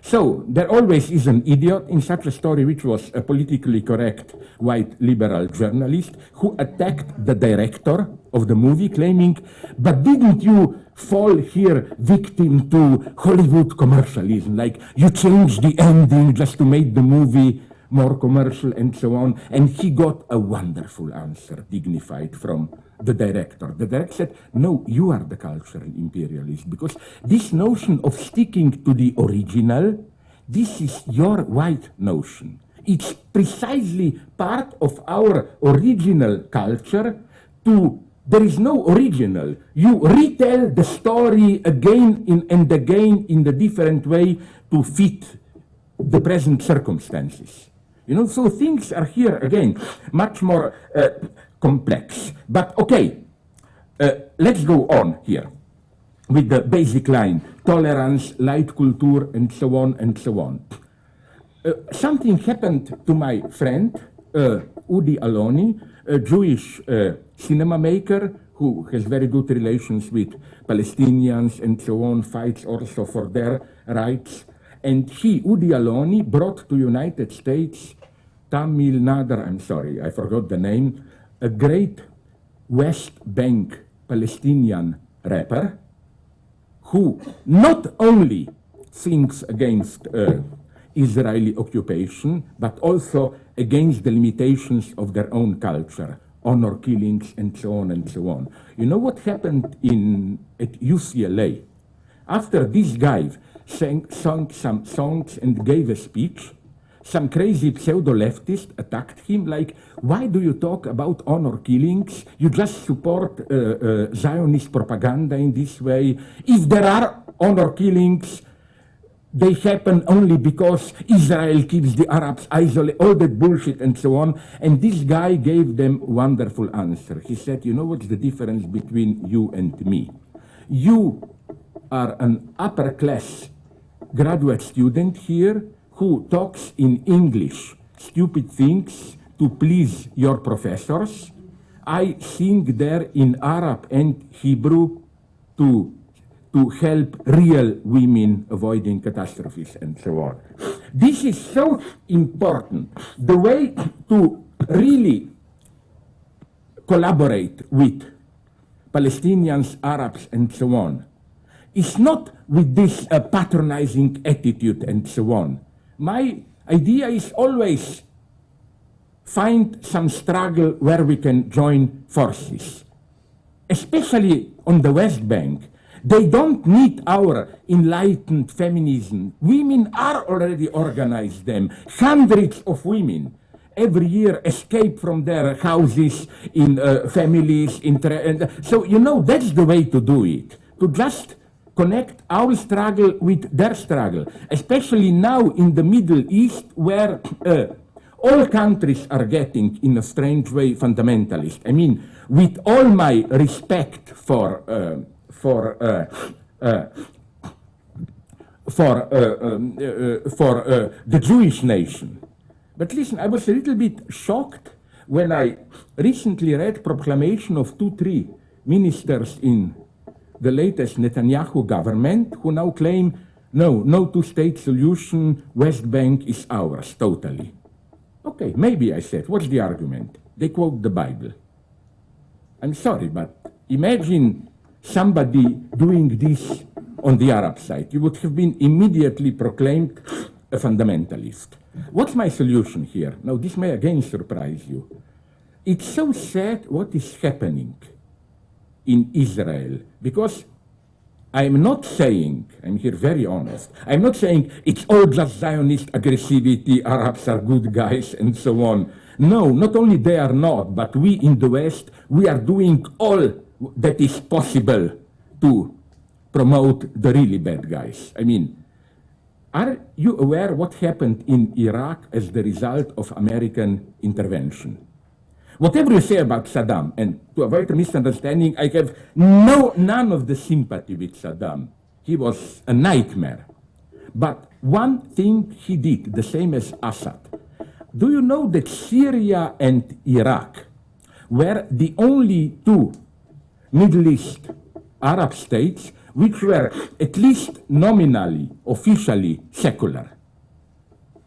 So there always is an idiot in such a story, which was a politically correct white liberal journalist who attacked the director of the movie, claiming, but didn't you fall here victim to Hollywood commercialism? Like you changed the ending just to make the movie more commercial and so on. And he got a wonderful answer, dignified, from the director. The director said, no, you are the cultural imperialist, because this notion of sticking to the original, this is your white notion. It's precisely part of our original culture to, there is no original. You retell the story again and again in the different way to fit the present circumstances. You know, so things are here again much more complex. But okay, let's go on here. with the basic line, tolerance, light culture, and so on and so on. Something happened to my friend, Udi Aloni, a Jewish cinema maker who has very good relations with Palestinians and so on, fights also for their rights. And he, Udi Aloni, brought to United States Tamil Nadar, I'm sorry, I forgot the name, a great West Bank Palestinian rapper who not only thinks against Israeli occupation, but also against the limitations of their own culture, honor killings, and so on and so on. You know what happened at UCLA? After this guy sang some songs and gave a speech, some crazy pseudo-leftist attacked him like, why do you talk about honor killings? You just support Zionist propaganda in this way. If there are honor killings, they happen only because Israel keeps the Arabs isolated, all that bullshit and so on. And this guy gave them a wonderful answer. He said, you know what's the difference between you and me? You are an upper class graduate student here who talks in English, stupid things to please your professors. I sing there in Arab and Hebrew to help real women avoiding catastrophes and so on. This is so important. The way to really collaborate with Palestinians, Arabs, and so on is not with this patronizing attitude and so on. My idea is always find some struggle where we can join forces, especially on the West Bank. They don't need our enlightened feminism. Women are already organized them. Hundreds of women every year escape from their houses in families. So, you know, that's the way to do it, to just connect our struggle with their struggle, especially now in the Middle East, where all countries are getting, in a strange way, fundamentalist. I mean, with all my respect for the Jewish nation. But listen, I was a little bit shocked when I recently read proclamation of 2-3 ministers in the latest Netanyahu government who now claim, no two-state solution, West Bank is ours, totally. Okay, maybe, I said, what's the argument? They quote the Bible. I'm sorry, but imagine somebody doing this on the Arab side. You would have been immediately proclaimed a fundamentalist. What's my solution here? Now, this may again surprise you. It's so sad what is happening in Israel, because I'm not saying, I'm here very honest, I'm not saying it's all just Zionist aggressivity, Arabs are good guys, and so on. No, not only they are not, but we in the West, we are doing all that is possible to promote the really bad guys. I mean, are you aware what happened in Iraq as the result of American intervention? Whatever you say about Saddam, and to avoid a misunderstanding, I have none of the sympathy with Saddam. He was a nightmare. But one thing he did, the same as Assad. Do you know that Syria and Iraq were the only two Middle East Arab states which were at least nominally, officially secular?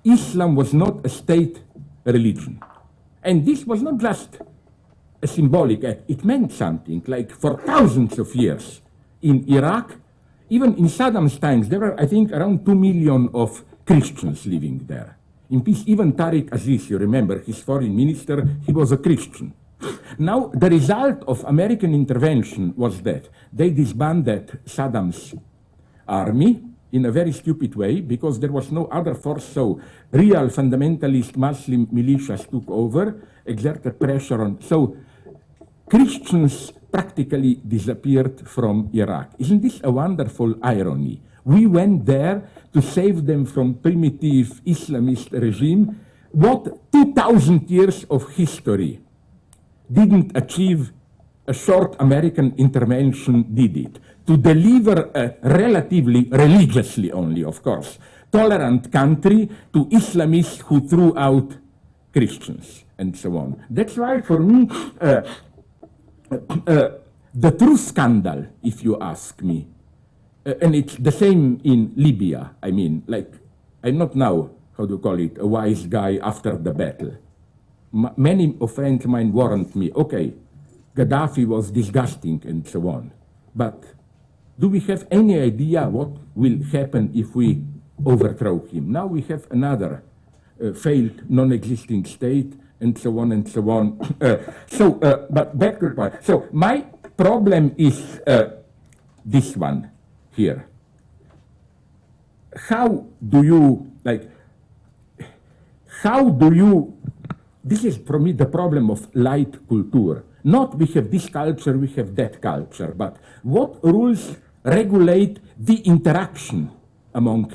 Islam was not a state religion. And this was not just a symbolic act, it meant something. Like for thousands of years in Iraq, even in Saddam's times, there were, I think, around 2 million of Christians living there. In peace, even Tariq Aziz, you remember, his foreign minister, he was a Christian. Now, the result of American intervention was that they disbanded Saddam's army in a very stupid way, because there was no other force, so real fundamentalist Muslim militias took over, exerted pressure on. So Christians practically disappeared from Iraq. Isn't this a wonderful irony? We went there to save them from primitive Islamist regime. What 2,000 years of history didn't achieve a short American intervention did it, to deliver a relatively, religiously only, of course, tolerant country to Islamists who threw out Christians and so on. That's why, for me, the true scandal, if you ask me, and it's the same in Libya, I mean, like, I'm not now, how do you call it, a wise guy after the battle. Many of friends of mine warned me, okay, Gaddafi was disgusting and so on, but do we have any idea what will happen if we overthrow him? Now we have another failed, non-existing state, and so on and so on. But back to the point. So my problem is this one here. How do you, this is for me the problem of light culture. Not we have this culture, we have that culture, but what rules regulate the interaction among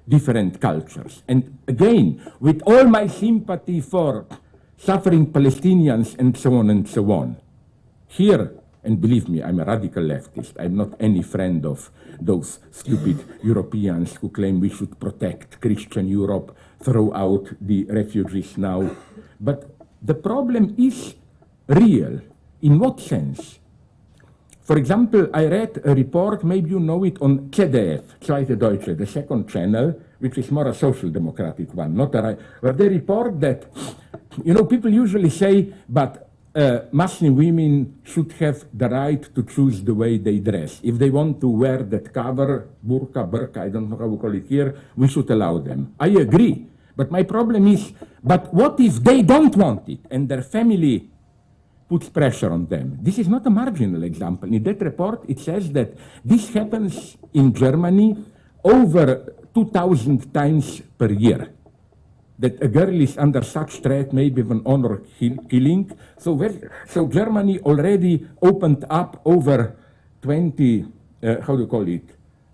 different cultures? And again, with all my sympathy for suffering Palestinians and so on, here, and believe me, I'm a radical leftist, I'm not any friend of those stupid Europeans who claim we should protect Christian Europe, throw out the refugees now. But the problem is real. In what sense? For example, I read a report, maybe you know it, on ZDF, Zweite Deutsche, the second channel, which is more a social democratic one, not a right, where they report that, you know, people usually say, but Muslim women should have the right to choose the way they dress. If they want to wear that cover, burqa, I don't know how we call it here, we should allow them. I agree. But my problem is, but what if they don't want it and their family puts pressure on them? This is not a marginal example. In that report, it says that this happens in Germany over 2,000 times per year. That a girl is under such threat, maybe of an honor killing. So Germany already opened up over 20, how do you call it,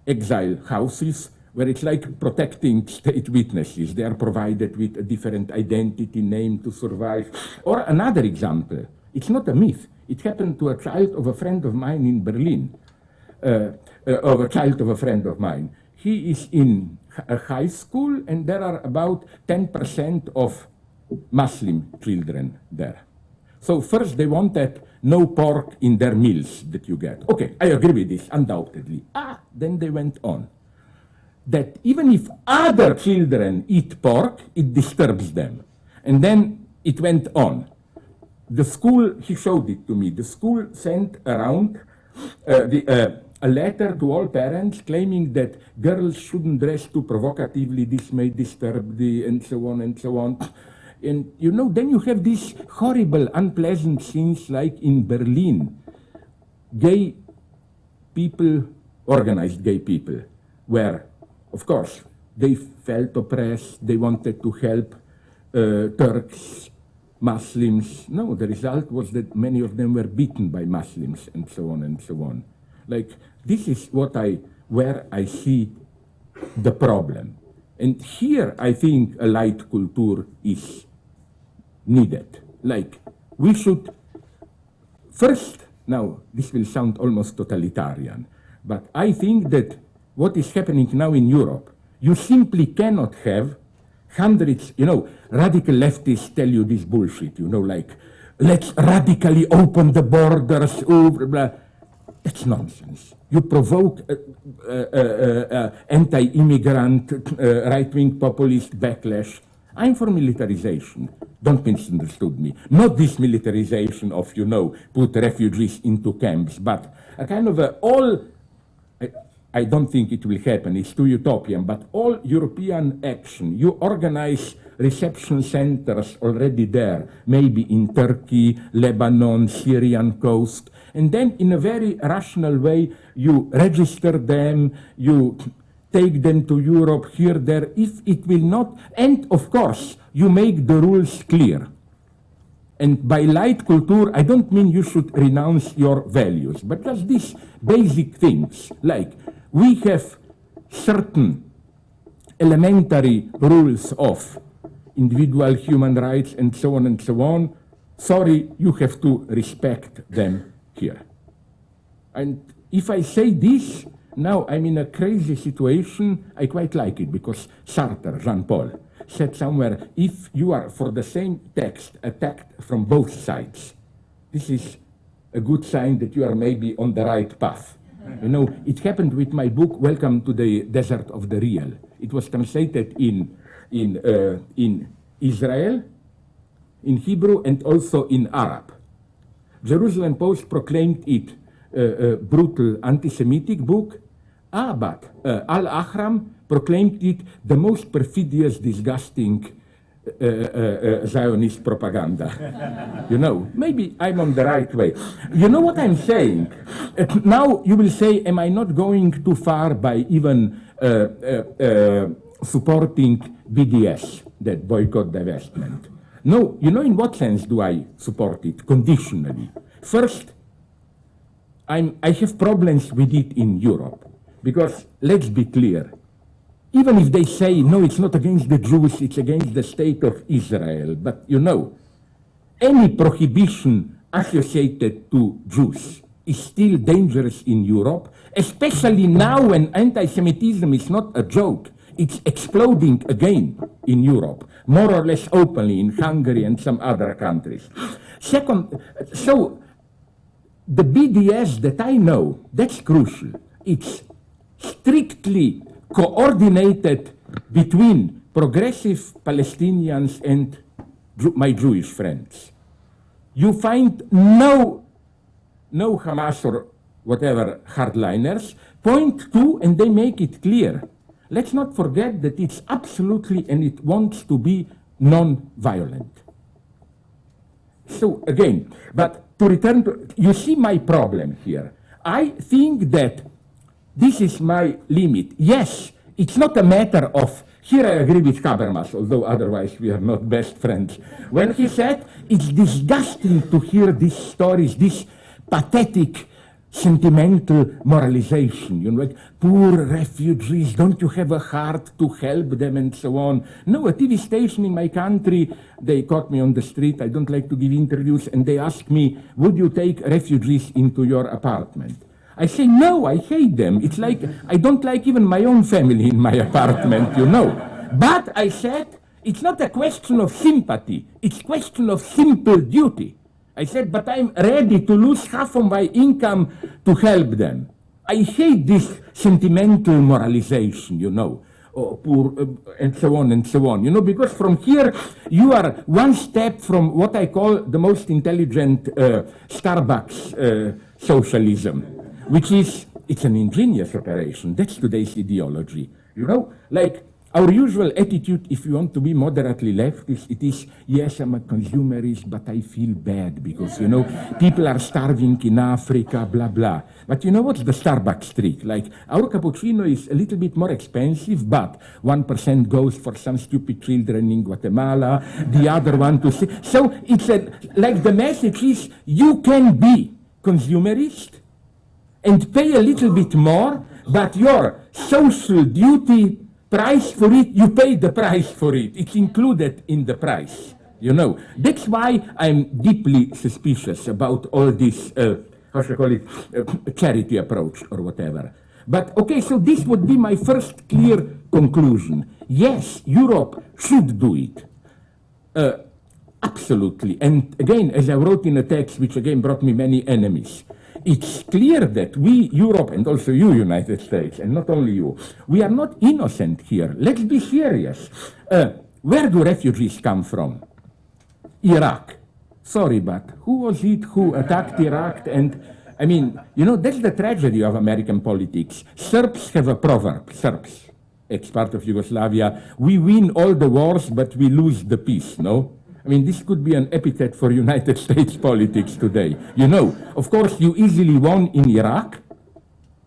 exile houses, where it's like protecting state witnesses. They are provided with a different identity name to survive. Or another example, it's not a myth. It happened to a child of a friend of mine in Berlin, of a child of a friend of mine. He is in a high school, and there are about 10% of Muslim children there. So first they wanted no pork in their meals that you get. Okay, I agree with this, undoubtedly. Then they went on. That even if other children eat pork, it disturbs them. And then it went on. The school, he showed it to me, the school sent around a letter to all parents claiming that girls shouldn't dress too provocatively, this may disturb the, and so on and so on. And you know, then you have these horrible, unpleasant scenes like in Berlin. Gay people, organized gay people, where, of course, they felt oppressed, they wanted to help Turks, Muslims. No, the result was that many of them were beaten by Muslims and so on and so on. Like, this is where I see the problem. And here I think a light culture is needed. Like, we should first, now this will sound almost totalitarian, but I think that what is happening now in Europe, you simply cannot have hundreds, you know, radical leftists tell you this bullshit, you know, like, let's radically open the borders, blah, blah. That's nonsense. You provoke anti-immigrant, right-wing populist backlash. I'm for militarization. Don't misunderstand me. Not this militarization of, you know, put refugees into camps, but a kind of I don't think it will happen, it's too utopian, but all European action, you organize reception centers already there, maybe in Turkey, Lebanon, Syrian coast, and then in a very rational way, you register them, you take them to Europe, here, there, if it will not, and of course, you make the rules clear. And by light culture, I don't mean you should renounce your values, but just these basic things, like we have certain elementary rules of individual human rights and so on and so on. Sorry, you have to respect them here. And if I say this, now I'm in a crazy situation, I quite like it, because Sartre, Jean-Paul, said somewhere, if you are, for the same text, attacked from both sides, this is a good sign that you are maybe on the right path. You know, it happened with my book, Welcome to the Desert of the Real. It was translated in Israel, in Hebrew, and also in Arab. Jerusalem Post proclaimed it a brutal anti-Semitic book, but Al-Ahram proclaimed it the most perfidious, disgusting Zionist propaganda. You know, maybe I'm on the right way. You know what I'm saying? Now you will say, am I not going too far by even supporting BDS, that boycott divestment? No, you know in what sense do I support it? Conditionally. First, I have problems with it in Europe, because let's be clear, even if they say, no, it's not against the Jews, it's against the state of Israel, but you know, any prohibition associated to Jews is still dangerous in Europe, especially now when anti-Semitism is not a joke. It's exploding again in Europe, more or less openly in Hungary and some other countries. Second, so the BDS that I know, that's crucial. It's strictly coordinated between progressive Palestinians and my Jewish friends. You find no Hamas or whatever hardliners point to, and they make it clear. Let's not forget that it's absolutely, and it wants to be, non-violent. So again, but to return to, you see my problem here. I think that this is my limit. Yes, it's not a matter of, here I agree with Habermas, although otherwise we are not best friends, when he said it's disgusting to hear these stories, this pathetic, sentimental moralization, you know, like, poor refugees, don't you have a heart to help them, and so on. No, a TV station in my country, they caught me on the street, I don't like to give interviews, and they asked me, would you take refugees into your apartment? I say, no, I hate them. It's like, I don't like even my own family in my apartment, you know. But I said, it's not a question of sympathy, it's a question of simple duty. I said, but I'm ready to lose half of my income to help them. I hate this sentimental moralization, you know, poor, and so on, you know, because from here you are one step from what I call the most intelligent Starbucks socialism, which is, it's an ingenious operation. That's today's ideology, you know, like, our usual attitude, if you want to be moderately leftist, it is, yes, I'm a consumerist, but I feel bad because, you know, people are starving in Africa, blah, blah. But you know what's the Starbucks trick? Like, our cappuccino is a little bit more expensive, but 1% goes for some stupid children in Guatemala, the other one to see. So it's like the message is, you can be consumerist and pay a little bit more, but your social duty, price for it, you pay the price for it. It's included in the price, you know. That's why I'm deeply suspicious about all this, how should I call it, charity approach or whatever. But okay, so this would be my first clear conclusion. Yes, Europe should do it. Absolutely. And again, as I wrote in a text, which again brought me many enemies, it's clear that we, Europe, and also you, United States, and not only you, we are not innocent here. Let's be serious. Where do refugees come from? Iraq. Sorry, but who was it who attacked Iraq? And I mean, you know, that's the tragedy of American politics. Serbs have a proverb, Serbs, ex-part of Yugoslavia, we win all the wars, but we lose the peace, no? I mean, this could be an epithet for United States politics today. You know, of course, you easily won in Iraq.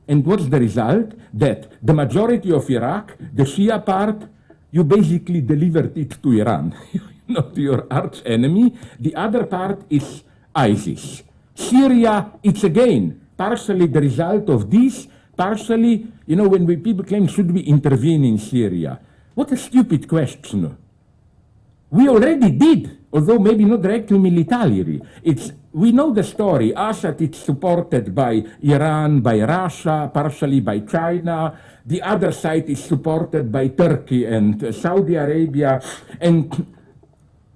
And what's the result? That the majority of Iraq, the Shia part, you basically delivered it to Iran, you know, to your arch enemy. The other part is ISIS. Syria, it's again partially the result of this, partially, you know, when people claim, should we intervene in Syria? What a stupid question. We already did, although maybe not directly militarily. It's we know the story. Assad is supported by Iran, by Russia, partially by China. The other side is supported by Turkey and Saudi Arabia. And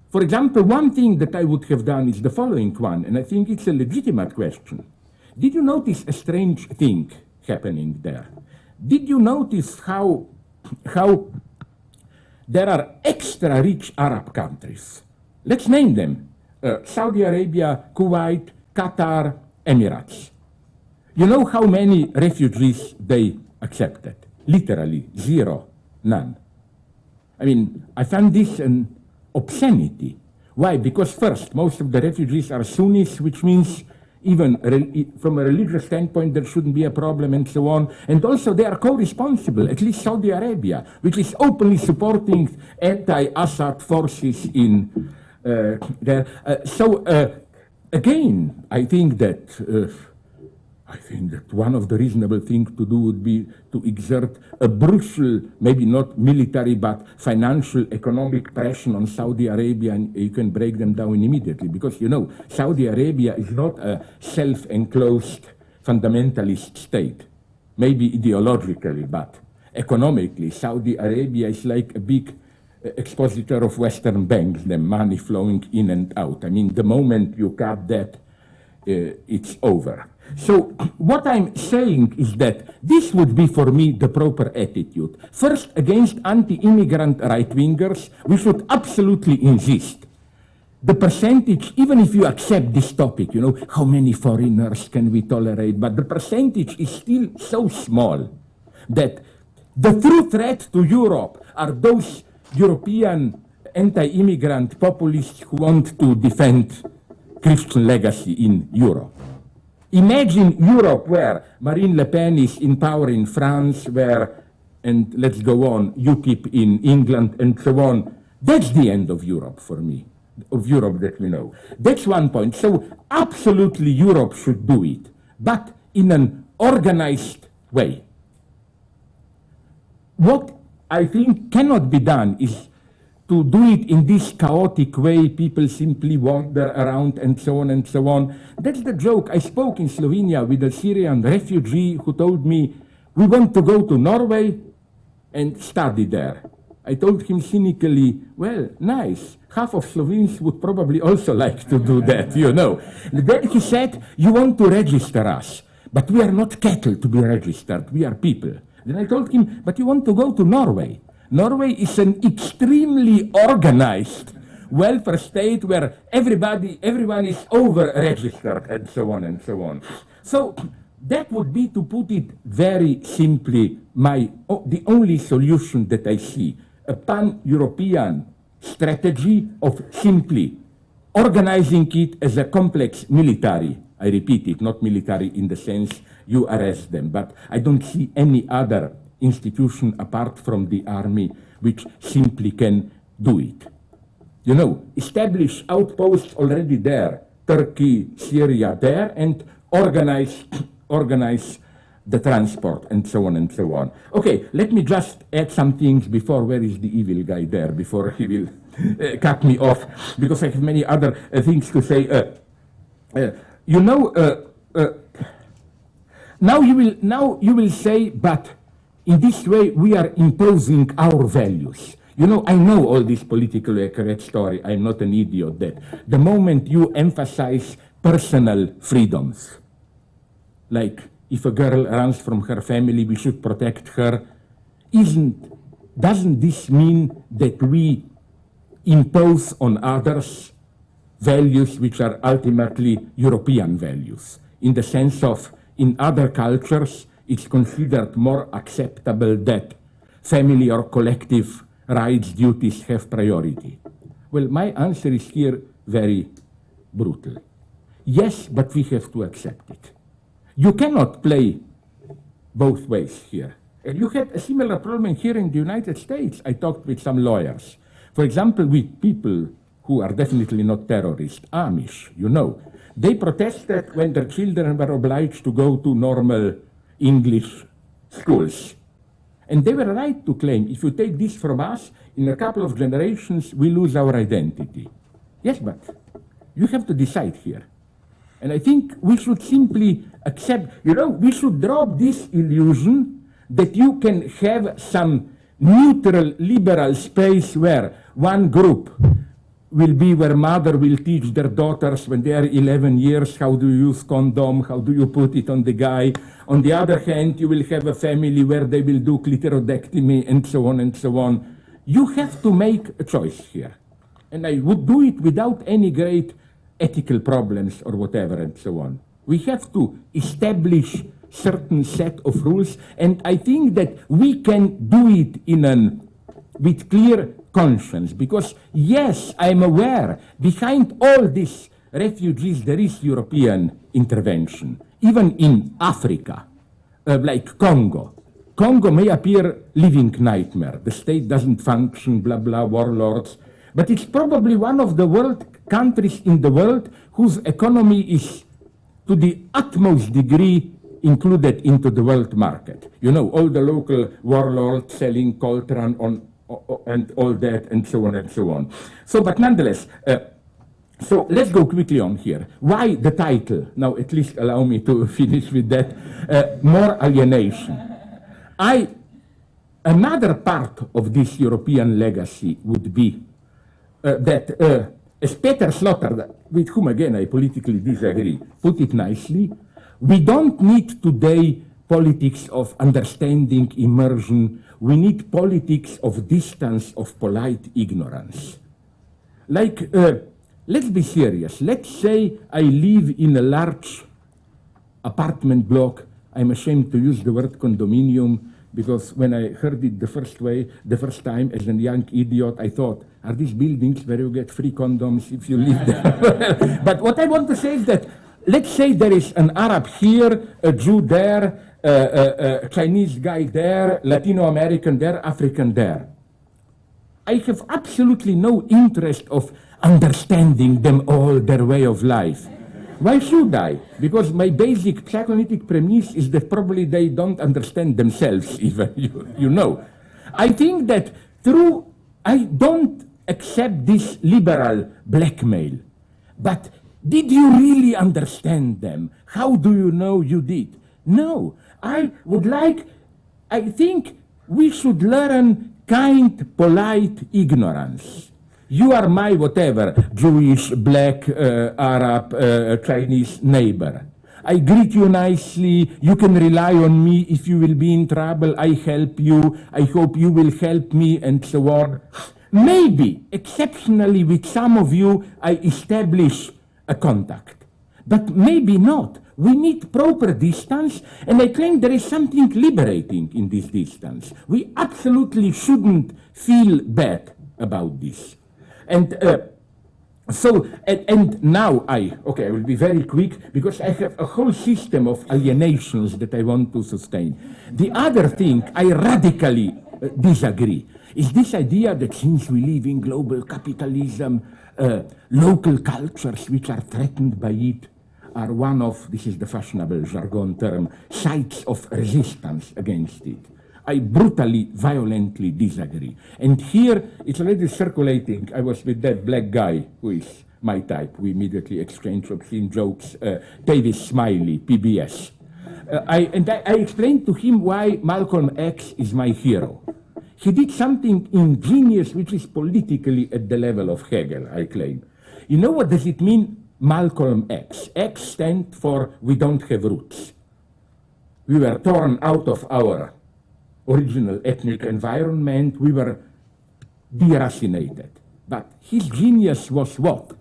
for example, one thing that I would have done is the following one, and I think it's a legitimate question. Did you notice a strange thing happening there? Did you notice how there are extra rich Arab countries? Let's name them. Saudi Arabia, Kuwait, Qatar, Emirates. You know how many refugees they accepted? Literally, zero, none. I mean, I found this an obscenity. Why? Because first, most of the refugees are Sunnis, which means even from a religious standpoint, there shouldn't be a problem and so on. And also they are co-responsible, at least Saudi Arabia, which is openly supporting anti-Assad forces in there. Again, I think that one of the reasonable things to do would be to exert a brutal, maybe not military, but financial, economic pressure on Saudi Arabia, and you can break them down immediately. Because, you know, Saudi Arabia is not a self-enclosed fundamentalist state, maybe ideologically, but economically, Saudi Arabia is like a big expositor of Western banks, the money flowing in and out. I mean, the moment you cut that, it's over. So what I'm saying is that this would be for me the proper attitude. First, against anti-immigrant right-wingers, we should absolutely insist. The percentage, even if you accept this topic, you know, how many foreigners can we tolerate, but the percentage is still so small that the true threat to Europe are those European anti-immigrant populists who want to defend Christian legacy in Europe. Imagine Europe where Marine Le Pen is in power in France, where, and let's go on, UKIP in England, and so on. That's the end of Europe for me, of Europe that we know. That's one point. So absolutely Europe should do it, but in an organized way. What I think cannot be done is to do it in this chaotic way, people simply wander around and so on and so on. That's the joke. I spoke in Slovenia with a Syrian refugee who told me, we want to go to Norway and study there. I told him cynically, well, nice. Half of Slovenes would probably also like to do that, you know. Then he said, you want to register us, but we are not cattle to be registered, we are people. Then I told him, but you want to go to Norway. Norway is an extremely organized welfare state where everyone is over-registered and so on and so on. So that would be, to put it very simply, the only solution that I see, a pan-European strategy of simply organizing it as a complex military. I repeat it, not military in the sense you arrest them, but I don't see any other institution apart from the army which simply can do it. You know, establish outposts already there, Turkey, Syria there, and organize the transport and so on and so on. Okay, let me just add some things before, where is the evil guy there, before he will cut me off, because I have many other things to say. Now you will say, but in this way, we are imposing our values. You know, I know all this politically accurate story. I'm not an idiot that the moment you emphasize personal freedoms, like if a girl runs from her family, we should protect her, doesn't this mean that we impose on others values which are ultimately European values, in the sense of, in other cultures, it's considered more acceptable that family or collective rights, duties have priority? Well, my answer is here very brutal. Yes, but we have to accept it. You cannot play both ways here. And you had a similar problem here in the United States. I talked with some lawyers. For example, with people who are definitely not terrorists, Amish, you know. They protested when their children were obliged to go to normal English schools. And they were right to claim, if you take this from us, in a couple of generations, we lose our identity. Yes, but you have to decide here. And I think we should simply accept, we should drop this illusion that you can have some neutral liberal space where one group will be where mother will teach their daughters when they are 11 years how do you use condom, how do you put it on the guy. On the other hand, you will have a family where they will do clitoridectomy and so on and so on. You have to make a choice here. And I would do it without any great ethical problems or whatever and so on. We have to establish certain set of rules, and I think that we can do it with clear conscience, because yes, I'm aware, behind all these refugees there is European intervention, even in Africa, like Congo. Congo may appear living nightmare, the state doesn't function, blah, blah, warlords, but it's probably one of the countries in the world whose economy is to the utmost degree included into the world market. All the local warlords selling coltran and all that and so on and so on. So, but nonetheless, so let's go quickly on here. Why the title? Now, at least allow me to finish with that. More alienation. Another part of this European legacy would be that, as Peter Slaughter, with whom again I politically disagree, put it nicely, we don't need today politics of understanding, immersion. We need politics of distance, of polite ignorance. Like, let's be serious. Let's say I live in a large apartment block. I'm ashamed to use the word condominium because when I heard it the first time as a young idiot, I thought, are these buildings where you get free condoms if you live there? But what I want to say is that let's say there is an Arab here, a Jew there, a Chinese guy there, Latino American there, African there. I have absolutely no interest of understanding them all, their way of life. Why should I? Because my basic psychoanalytic premise is that probably they don't understand themselves even, I think that I don't accept this liberal blackmail, but did you really understand them? How do you know you did? No, I think we should learn kind, polite ignorance. You are my whatever, Jewish, black, Arab, Chinese neighbor. I greet you nicely, you can rely on me if you will be in trouble, I help you, I hope you will help me, and so on. Maybe, exceptionally with some of you, I establish a contact. But maybe not. We need proper distance, and I claim there is something liberating in this distance. We absolutely shouldn't feel bad about this. And now I will be very quick because I have a whole system of alienations that I want to sustain. The other thing I radically disagree is this idea that since we live in global capitalism, local cultures which are threatened by it are one of, this is the fashionable jargon term, sites of resistance against it. I brutally, violently disagree. And here, it's already circulating. I was with that black guy who is my type. We immediately exchanged obscene jokes. Davis Smiley, PBS. I explained to him why Malcolm X is my hero. He did something ingenious which is politically at the level of Hegel, I claim. You know what does it mean, Malcolm X? X stands for we don't have roots. We were torn out of our original ethnic environment, we were deracinated. But his genius was what?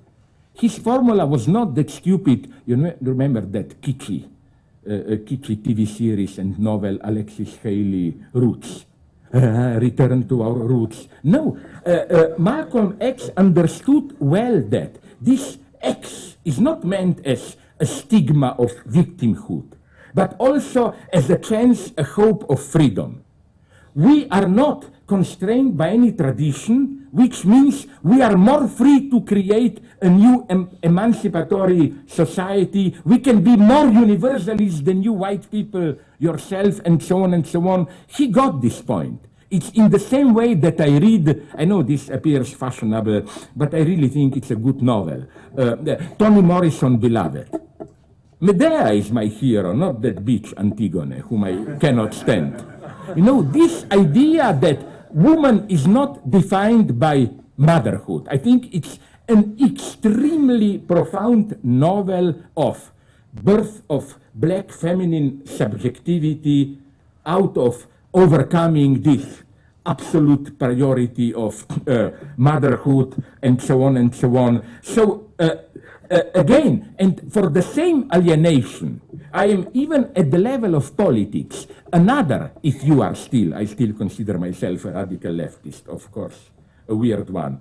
His formula was not that stupid, remember that kitschy TV series and novel Alexis Haley, Roots. Return to our roots. No, Malcolm X understood well that this X is not meant as a stigma of victimhood, but also as a chance, a hope of freedom. We are not constrained by any tradition, which means we are more free to create a new emancipatory society. We can be more universalist than you white people yourself, and so on and so on. He got this point. It's in the same way that I read, I know this appears fashionable, but I really think it's a good novel. Toni Morrison, Beloved. Medea is my hero, not that bitch Antigone, whom I cannot stand. You know, this idea that woman is not defined by motherhood, I think it's an extremely profound novel of birth of black feminine subjectivity out of overcoming this absolute priority of motherhood and so on and so on. So again, and for the same alienation, I am even at the level of politics, another, if you are still, I still consider myself a radical leftist, of course, a weird one.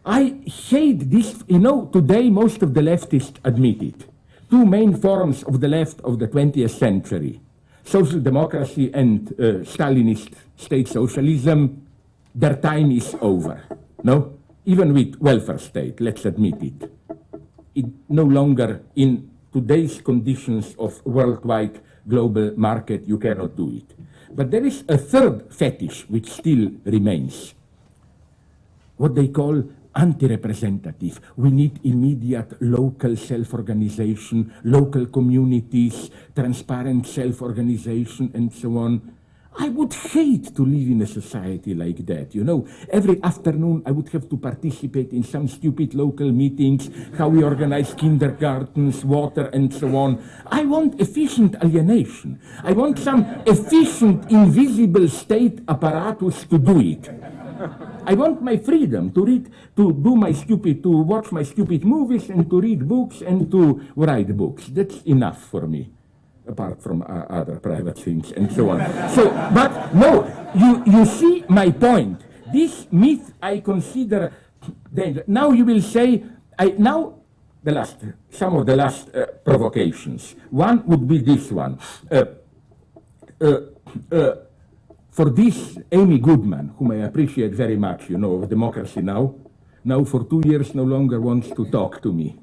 I hate this, you know, today most of the leftists admit it. Two main forms of the left of the 20th century, social democracy and Stalinist state socialism, their time is over, no? Even with welfare state, let's admit it. It no longer, in today's conditions of worldwide global market, you cannot do it. But there is a third fetish which still remains, what they call anti-representative. We need immediate local self-organization, local communities, transparent self-organization, and so on. I would hate to live in a society like that, you know. Every afternoon I would have to participate in some stupid local meetings, how we organize kindergartens, water, and so on. I want efficient alienation. I want some efficient, invisible state apparatus to do it. I want my freedom to read, to watch my stupid movies and to read books and to write books. That's enough for me, apart from other private things and so on. So, but no, you see my point. This myth I consider dangerous. Now you will say, some of the last provocations. One would be this one. For this Amy Goodman, whom I appreciate very much, you know, of Democracy Now! Now for 2 years no longer wants to talk to me.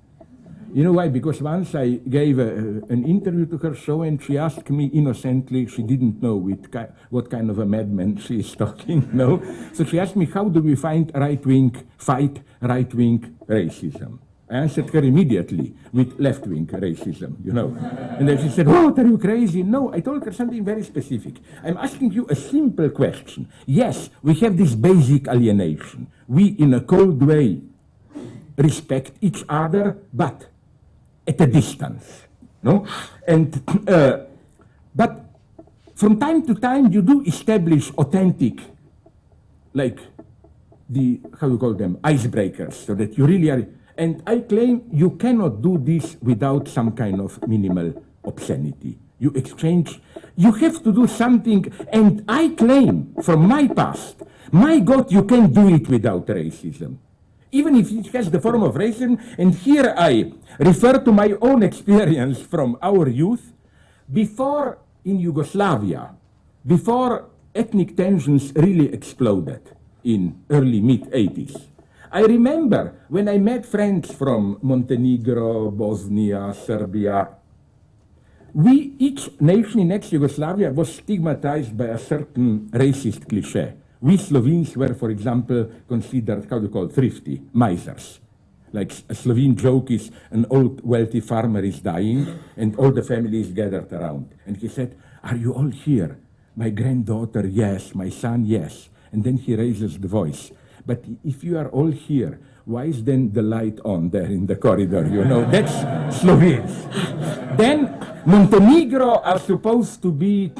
You know why? Because once I gave an interview to her show and she asked me innocently, she didn't know what kind of a madman she is talking, no? So she asked me, how do we fight right-wing racism? I answered her immediately with left-wing racism, you know. And then she said, what, are you crazy? No, I told her something very specific. I'm asking you a simple question. Yes, we have this basic alienation. We, in a cold way, respect each other, but at a distance, no? And, but from time to time, you do establish authentic, like how you call them, icebreakers, so that you really are. And I claim you cannot do this without some kind of minimal obscenity. You exchange, you have to do something, and I claim from my past, my God, you can do it without racism. Even if it has the form of racism, and here I refer to my own experience from our youth, before in Yugoslavia, before ethnic tensions really exploded in early mid-80s, I remember when I met friends from Montenegro, Bosnia, Serbia, each nation in ex-Yugoslavia was stigmatized by a certain racist cliché. We Slovenes were, for example, considered, how do you call it, thrifty, misers. Like a Slovene joke is an old wealthy farmer is dying and all the family is gathered around. And he said, are you all here? My granddaughter, yes. My son, yes. And then he raises the voice. But if you are all here, why is then the light on there in the corridor? You know, that's Slovenes. Then Montenegro are supposed to be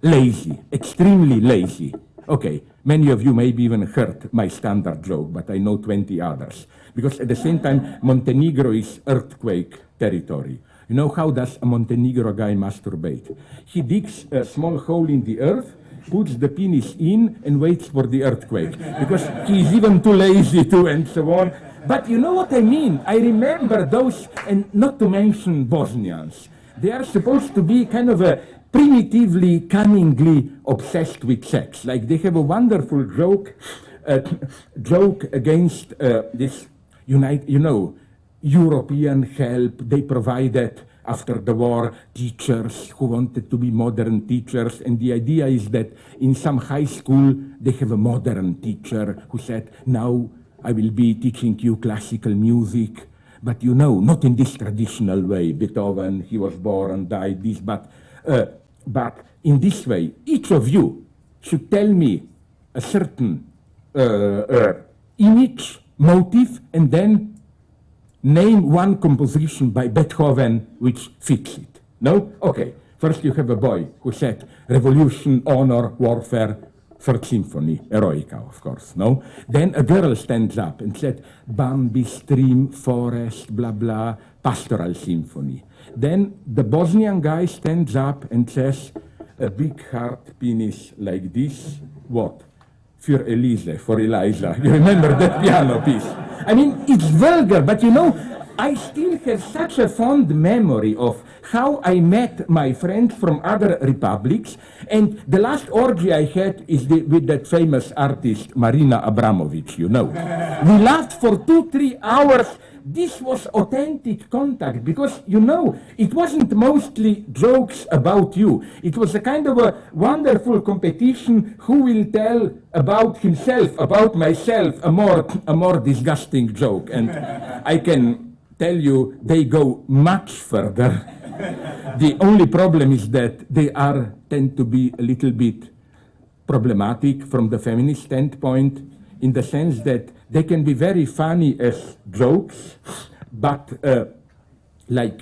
lazy, extremely lazy. Okay, many of you maybe even heard my standard joke, but I know 20 others. Because at the same time, Montenegro is earthquake territory. You know how does a Montenegro guy masturbate? He digs a small hole in the earth, puts the penis in and waits for the earthquake because he's even too lazy to, and so on. But you know what I mean? I remember those, and not to mention Bosnians. They are supposed to be kind of a primitively, cunningly obsessed with sex. Like they have a wonderful joke against this, European help. They provided after the war, teachers who wanted to be modern teachers. And the idea is that in some high school, they have a modern teacher who said, now I will be teaching you classical music. but you know, not in this traditional way. Beethoven, he was born, died, this, but in this way, each of you should tell me a certain image, motive, and then name one composition by Beethoven which fits it. No? Okay. First you have a boy who said revolution, honor, warfare, Third Symphony, Eroica, of course, no? Then a girl stands up and said, Bambi, stream, forest, blah, blah, Pastoral Symphony. Then the Bosnian guy stands up and says, a big hard penis like this, what? Für Elise, for Eliza. You remember that piano piece? I mean, it's vulgar, but you know, I still have such a fond memory of how I met my friends from other republics, and the last orgy I had is with that famous artist, Marina Abramovic, you know. We laughed for 2-3 hours. This was authentic contact because, you know, it wasn't mostly jokes about you. It was a kind of a wonderful competition who will tell about himself, about myself, a more disgusting joke. And I can tell you they go much further. The only problem is that they tend to be a little bit problematic from the feminist standpoint, in the sense that they can be very funny as jokes, but like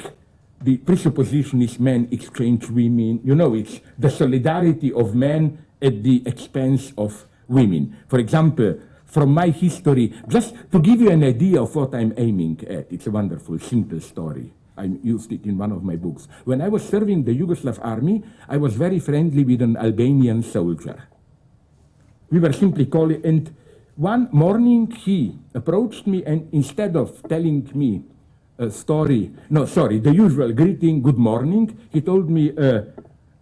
the presupposition is men exchange women. You know, it's the solidarity of men at the expense of women. For example, from my history, just to give you an idea of what I'm aiming at, it's a wonderful, simple story. I used it in one of my books. When I was serving the Yugoslav army, I was very friendly with an Albanian soldier. We were simply calling, and one morning he approached me, and instead of telling me a story, the usual greeting, good morning, he told me,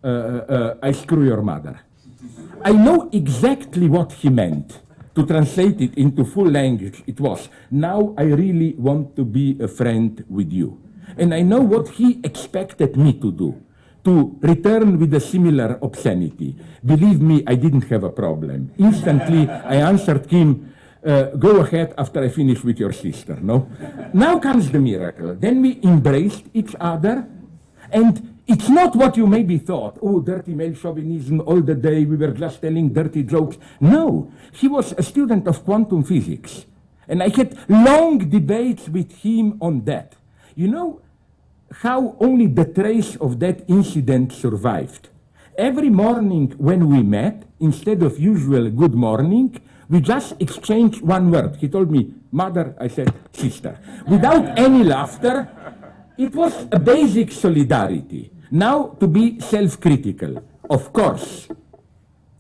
I screw your mother. I know exactly what he meant. To translate it into full language, it was, now I really want to be a friend with you. And I know what he expected me to do, to return with a similar obscenity. Believe me, I didn't have a problem. Instantly, I answered him, go ahead after I finish with your sister, no? Now comes the miracle. Then we embraced each other, and it's not what you maybe thought, oh, dirty male chauvinism all the day, we were just telling dirty jokes. No, he was a student of quantum physics, and I had long debates with him on that. You know how only the trace of that incident survived? Every morning when we met, instead of usual good morning, we just exchanged one word. He told me, mother, I said, sister. Without any laughter, it was a basic solidarity. Now, to be self-critical, of course,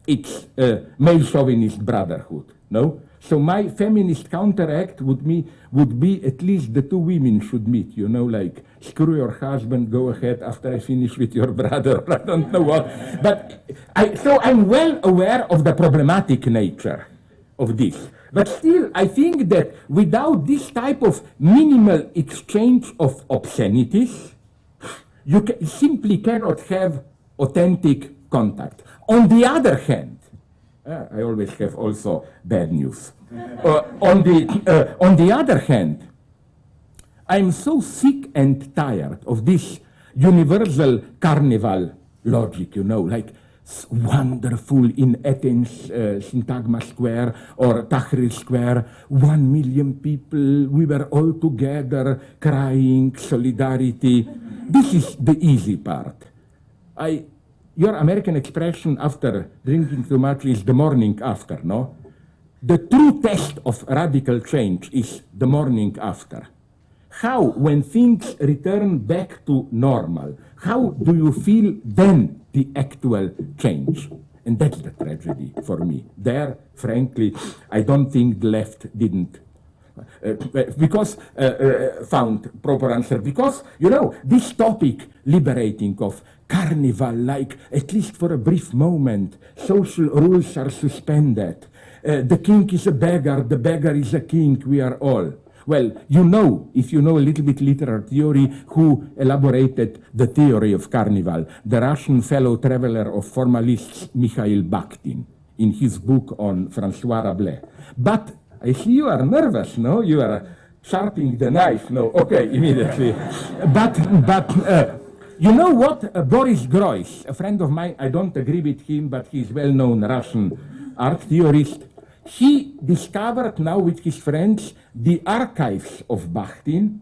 it's a male chauvinist brotherhood, no? So my feminist counteract would be at least the two women should meet, you know, like, screw your husband, go ahead after I finish with your brother, I don't know what. But so I'm well aware of the problematic nature of this. But still, I think that without this type of minimal exchange of obscenities, you simply cannot have authentic contact. On the other hand, I always have also bad news. On the other hand, I'm so sick and tired of this universal carnival logic, you know, like wonderful in Athens, Syntagma Square or Tahrir Square, 1 million people, we were all together crying, solidarity. This is the easy part. Your American expression after drinking too much is the morning after, no? The true test of radical change is the morning after. How, when things return back to normal, how do you feel then the actual change? And that's the tragedy for me. There, frankly, I don't think the left didn't found proper answer. Because, you know, this topic liberating of carnival, like at least for a brief moment, social rules are suspended. The king is a beggar, the beggar is a king, we are all. Well, you know, if you know a little bit literary theory, who elaborated the theory of carnival, the Russian fellow traveler of formalists, Mikhail Bakhtin, in his book on François Rabelais. But I see you are nervous, no? You are sharpening the knife. No, okay, immediately. But you know what? Boris Groys, a friend of mine, I don't agree with him, but he's well-known Russian art theorist. He discovered now with his friends the archives of Bakhtin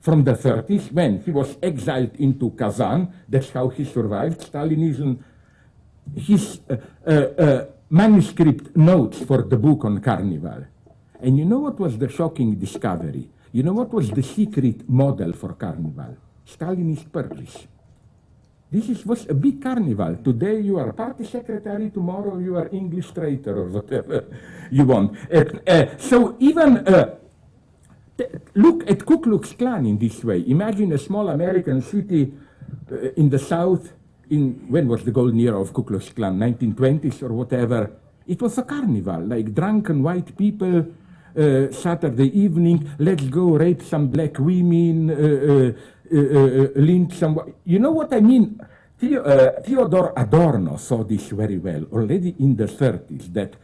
from the 30s when he was exiled into Kazan. That's how he survived Stalinism. His manuscript notes for the book on Carnival. And you know what was the shocking discovery? You know what was the secret model for Carnival? Stalinist purges. This was a big carnival. Today you are party secretary, tomorrow you are English traitor or whatever you want. So even look at Ku Klux Klan in this way. Imagine a small American city in the South. When was the golden era of Ku Klux Klan? 1920s or whatever. It was a carnival, like drunken white people, Saturday evening, let's go rape some black women, lynch some. You know what I mean? Theodor Adorno saw this very well already in the 30s, that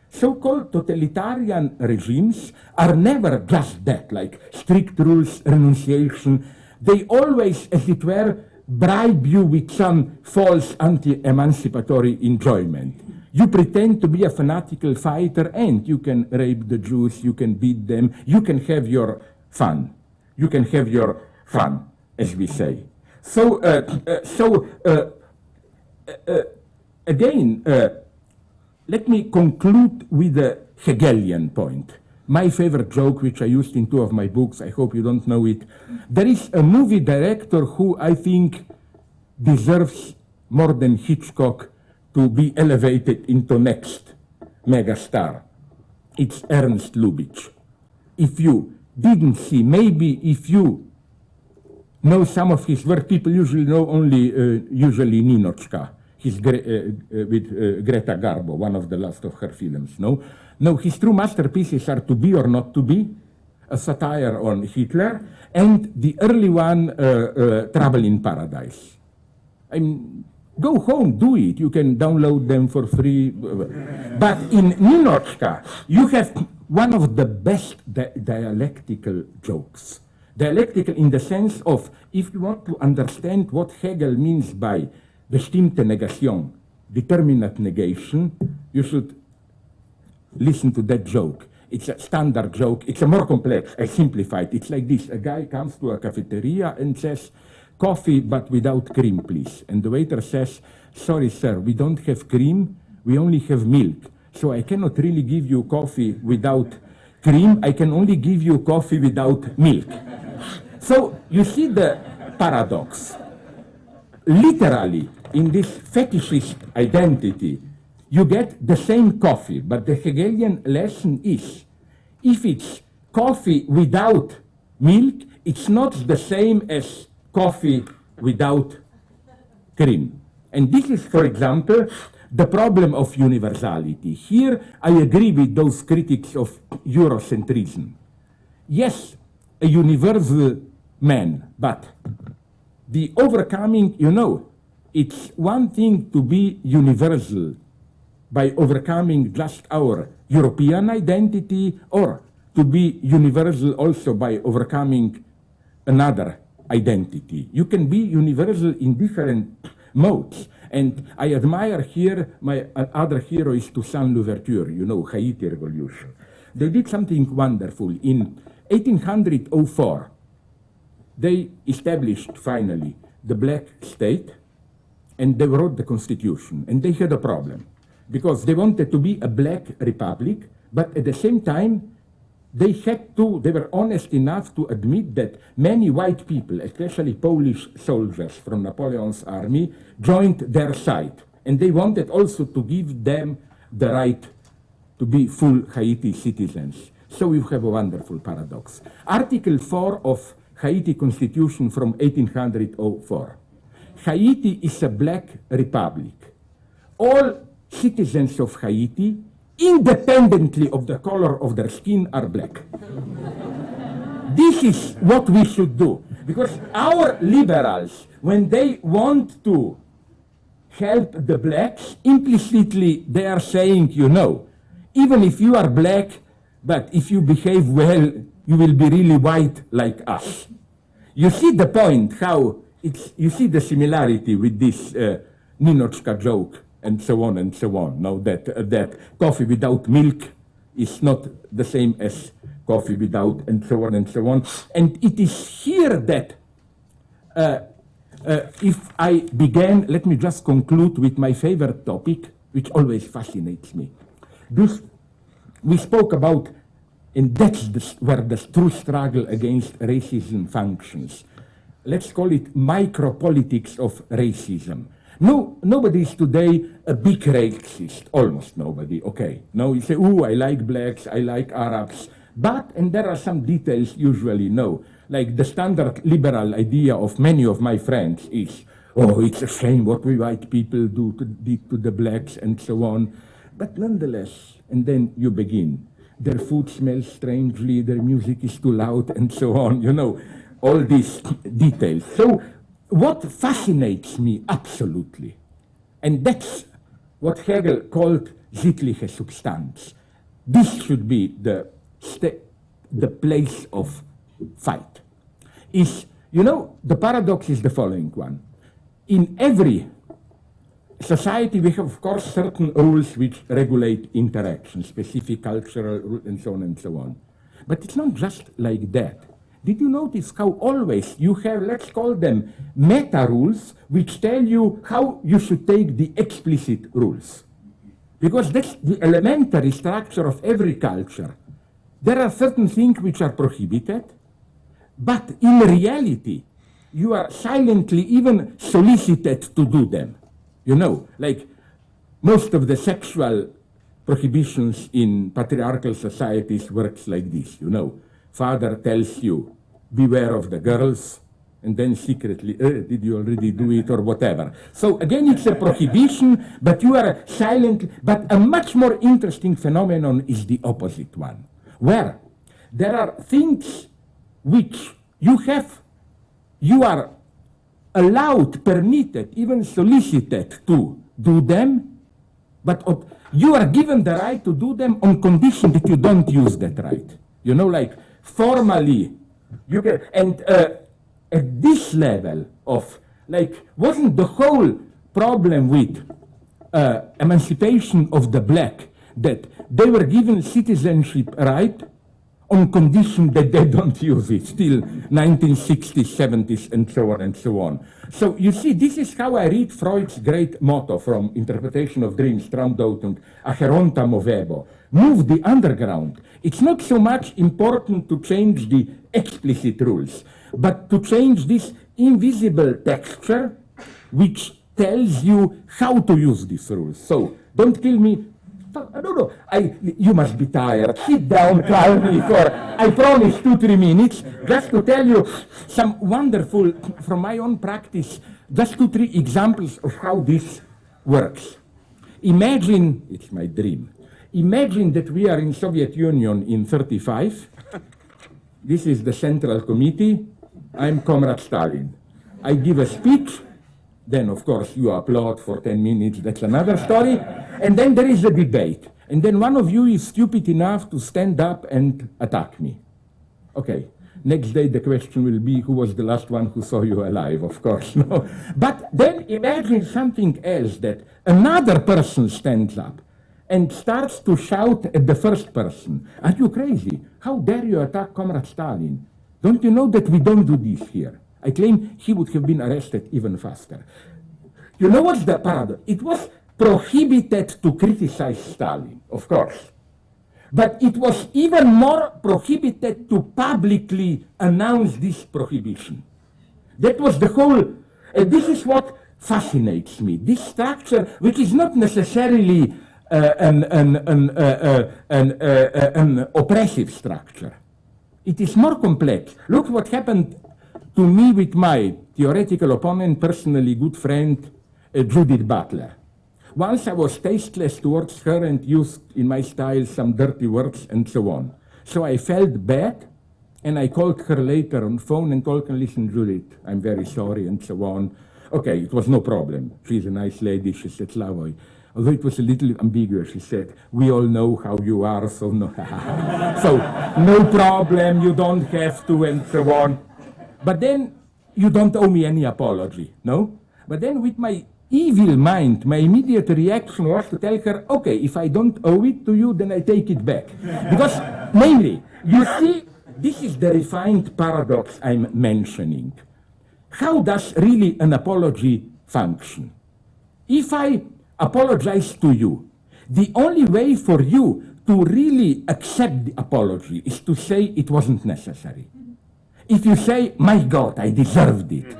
so-called totalitarian regimes are never just that, like strict rules, renunciation. They always, as it were, bribe you with some false anti-emancipatory enjoyment. You pretend to be a fanatical fighter and you can rape the Jews, you can beat them, you can have your fun. You can have your fun, as we say. So, again, let me conclude with a Hegelian point. My favorite joke, which I used in 2 of my books, I hope you don't know it. There is a movie director who I think deserves more than Hitchcock to be elevated into next megastar. It's Ernst Lubitsch. If you didn't see, maybe if you know some of his work, people usually know only usually Ninochka, his with Greta Garbo, one of the last of her films. No, his true masterpieces are To Be or Not to Be, a satire on Hitler, and the early one, Trouble in Paradise. I mean, go home, do it. You can download them for free. But in Ninochka, you have one of the best dialectical jokes. Dialectical in the sense of, if you want to understand what Hegel means by bestimmte Negation, determinate negation, you should listen to that joke. It's a standard joke. It's a more complex. I simplified. It's like this. A guy comes to a cafeteria and says, coffee but without cream, please. And the waiter says, sorry, sir, we don't have cream. We only have milk. So I cannot really give you coffee without cream. I can only give you coffee without milk. So you see the paradox. Literally, in this fetishist identity, you get the same coffee, but the Hegelian lesson is, if it's coffee without milk, it's not the same as coffee without cream. And this is, for example, the problem of universality. Here, I agree with those critics of Eurocentrism. Yes, a universal man, but the overcoming, it's one thing to be universal by overcoming just our European identity, or to be universal also by overcoming another identity. You can be universal in different modes. And I admire here, my other hero is Toussaint Louverture, Haiti Revolution. They did something wonderful. In 1804, they established finally the black state, and they wrote the Constitution. And they had a problem, because they wanted to be a black republic, but at the same time, they were honest enough to admit that many white people, especially Polish soldiers from Napoleon's army, joined their side. And they wanted also to give them the right to be full Haiti citizens. So you have a wonderful paradox. Article 4 of Haiti Constitution from 1804. Haiti is a black republic. All citizens of Haiti, independently of the color of their skin, are black. This is what we should do. Because our liberals, when they want to help the blacks, implicitly they are saying, even if you are black, but if you behave well, you will be really white like us. You see the point, how you see the similarity with this Ninochka joke and so on and so on. Now that coffee without milk is not the same as coffee without, and so on and so on. And it is here that if I began, let me just conclude with my favorite topic, which always fascinates me. We spoke about, and that's where the true struggle against racism functions. Let's call it micropolitics of racism. Nobody is today a big racist, almost nobody, okay. Now you say, oh, I like blacks, I like Arabs, but, and there are some details usually, no. Like the standard liberal idea of many of my friends is, oh, it's a shame what we white people did to the blacks and so on. But nonetheless, and then you begin. Their food smells strangely, their music is too loud, and so on, you know, all these details. So what fascinates me absolutely, and that's what Hegel called sittliche Substanz. This should be the place of fight. Is, you know, the paradox is the following one. In every society, we have, of course, certain rules which regulate interaction, specific cultural rules, and so on and so on. But it's not just like that. Did you notice how always you have, let's call them meta rules, which tell you how you should take the explicit rules? Because that's the elementary structure of every culture. There are certain things which are prohibited, but in reality, you are silently even solicited to do them. You know, like most of the sexual prohibitions in patriarchal societies works like this, you know. Father tells you, beware of the girls, and then secretly, did you already do it or whatever. So again, it's a prohibition, but you are silent. But a much more interesting phenomenon is the opposite one, where there are things which you are allowed, permitted, even solicited to do them, but you are given the right to do them on condition that you don't use that right. You know, like formally, you can, and at this level of, like, wasn't the whole problem with emancipation of the black that they were given citizenship right on condition that they don't use it, still 1960s, 70s, and so on and so on. So you see, this is how I read Freud's great motto from Interpretation of Dreams, Traumdeutung, Acheronta movebo, move the underground. It's not so much important to change the explicit rules, but to change this invisible texture which tells you how to use these rules. So don't kill me. I don't know. You must be tired. Sit down, calmly for, I promise, 2-3 minutes, just to tell you some wonderful, from my own practice, just 2-3 examples of how this works. Imagine, it's my dream, imagine that we are in Soviet Union in 35. This is the Central Committee. I'm Comrade Stalin. I give a speech. Then, of course, you applaud for 10 minutes. That's another story. And then there is a debate. And then one of you is stupid enough to stand up and attack me. Okay. Next day, the question will be, who was the last one who saw you alive? Of course, no. But then imagine something else, that another person stands up and starts to shout at the first person. Are you crazy? How dare you attack Comrade Stalin? Don't you know that we don't do this here? I claim he would have been arrested even faster. You know what's the paradox? It was prohibited to criticize Stalin, of course. But it was even more prohibited to publicly announce this prohibition. That was the whole, this is what fascinates me. This structure, which is not necessarily an oppressive structure. It is more complex. Look what happened to me with my theoretical opponent, personally good friend, Judith Butler. Once I was tasteless towards her and used in my style some dirty words and so on. So I felt bad, and I called her later on phone and told her, listen, Judith, I'm very sorry and so on. Okay, it was no problem. She's a nice lady. She said, Slavoj, although it was a little ambiguous. He said, "We all know how you are, so no, so no problem, you don't have to," and so on. But then you don't owe me any apology, no? But then with my evil mind, my immediate reaction was to tell her, okay, if I don't owe it to you, then I take it back. Because, namely, you see, this is the refined paradox I'm mentioning. How does really an apology function? If I apologize to you, the only way for you to really accept the apology is to say it wasn't necessary. If you say, my God, I deserved it,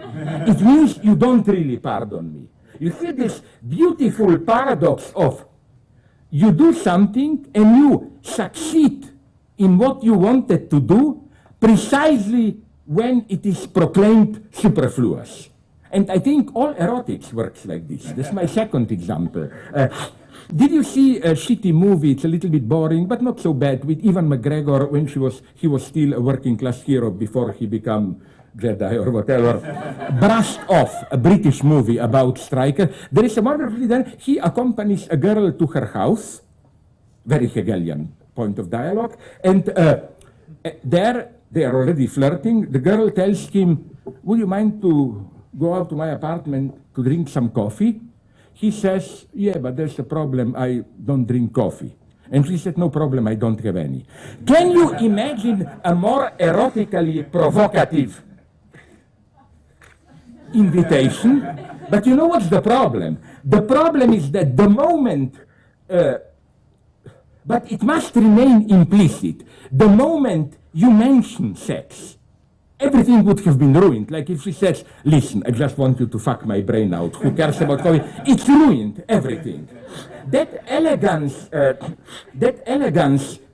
it means you don't really pardon me. You see this beautiful paradox of you do something and you succeed in what you wanted to do precisely when it is proclaimed superfluous. And I think all erotics works like this. This is my second example. Did you see a shitty movie? It's a little bit boring, but not so bad, with Ewan McGregor when he was still a working class hero before he became Jedi or whatever. Brushed Off, a British movie about striker. There is a wonderful then he accompanies a girl to her house, very Hegelian point of dialogue, and there they are already flirting. The girl tells him, would you mind to go out to my apartment to drink some coffee? He says, yeah, but there's a problem, I don't drink coffee. And she said, no problem, I don't have any. Can you imagine a more erotically provocative invitation? But you know what's the problem? The problem is that the moment, but it must remain implicit, the moment you mention sex, everything would have been ruined. Like if she says, listen, I just want you to fuck my brain out. Who cares about coffee? It's ruined everything. That elegance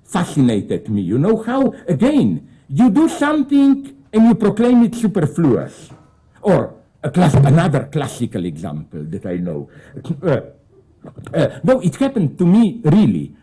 fascinated me. You know how, again, you do something and you proclaim it superfluous. Or another classical example that I know. No, it happened to me really.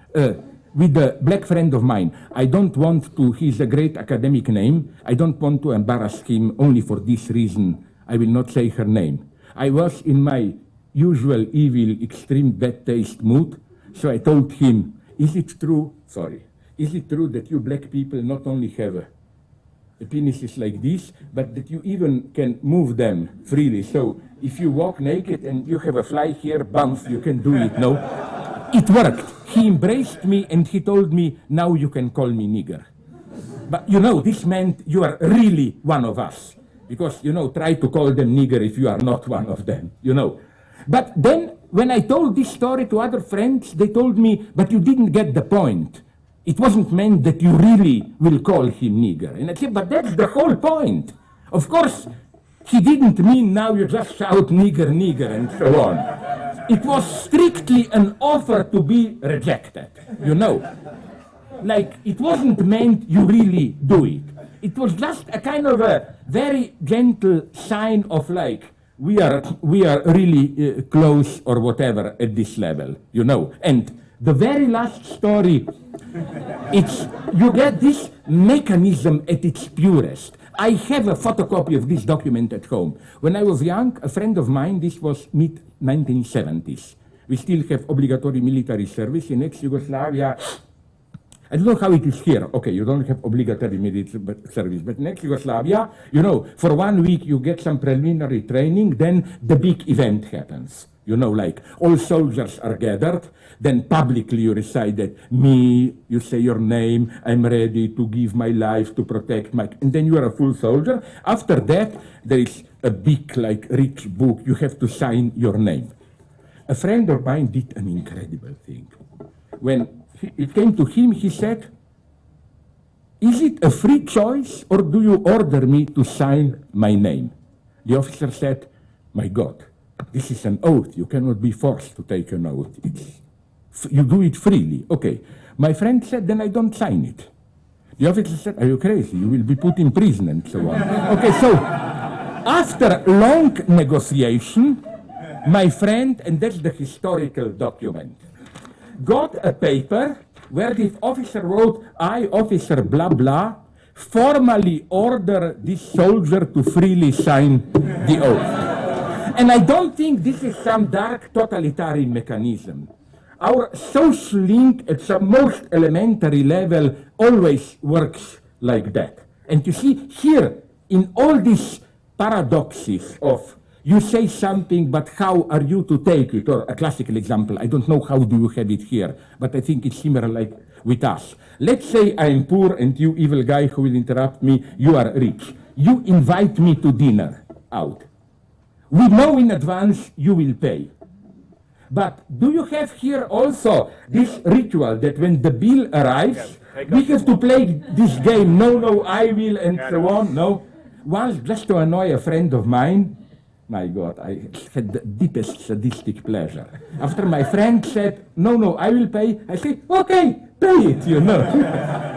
With a black friend of mine. I don't want to, he's a great academic name, I don't want to embarrass him only for this reason. I will not say her name. I was in my usual evil, extreme bad taste mood, so I told him, is it true that you black people not only have penises like this, but that you even can move them freely. So if you walk naked and you have a fly here, bump, you can do it, no? It worked. He embraced me and he told me, now you can call me nigger. But you know, this meant you are really one of us. Because, you know, try to call them nigger if you are not one of them, you know. But then, when I told this story to other friends, they told me, but you didn't get the point. It wasn't meant that you really will call him nigger. And I said, but that's the whole point. Of course, he didn't mean now you just shout nigger, nigger, and so on. It was strictly an offer to be rejected, you know. Like, it wasn't meant you really do it. It was just a kind of a very gentle sign of like, we are really close or whatever at this level, you know. And the very last story, you get this mechanism at its purest. I have a photocopy of this document at home. When I was young, a friend of mine, this was mid-1970s. We still have obligatory military service in ex-Yugoslavia. I don't know how it is here. Okay, you don't have obligatory military service, but in ex-Yugoslavia, you know, for 1 week you get some preliminary training, then the big event happens. You know, like all soldiers are gathered, then publicly you recite that, me, you say your name, I'm ready to give my life to protect my, and then you are a full soldier. After that, there is a big, like, rich book, you have to sign your name. A friend of mine did an incredible thing. When it came to him, he said, is it a free choice or do you order me to sign my name? The officer said, my God, this is an oath. You cannot be forced to take an oath. You do it freely. Okay. My friend said, then I don't sign it. The officer said, are you crazy? You will be put in prison and so on. Okay, so after long negotiation, my friend, and that's the historical document, got a paper where the officer wrote, I, officer blah blah, formally order this soldier to freely sign the oath. And I don't think this is some dark totalitarian mechanism. Our social link at some most elementary level always works like that. And you see here, in all these paradoxes of you say something, but how are you to take it? Or a classical example, I don't know how do you have it here, but I think it's similar like with us. Let's say I'm poor and you evil guy who will interrupt me, you are rich. You invite me to dinner out. We know in advance you will pay. But do you have here also this ritual that when the bill arrives, we have to play this game, no, I will, and so on? No. Once, just to annoy a friend of mine, my God, I had the deepest sadistic pleasure. After my friend said, no, I will pay, I said, okay, pay it, you know.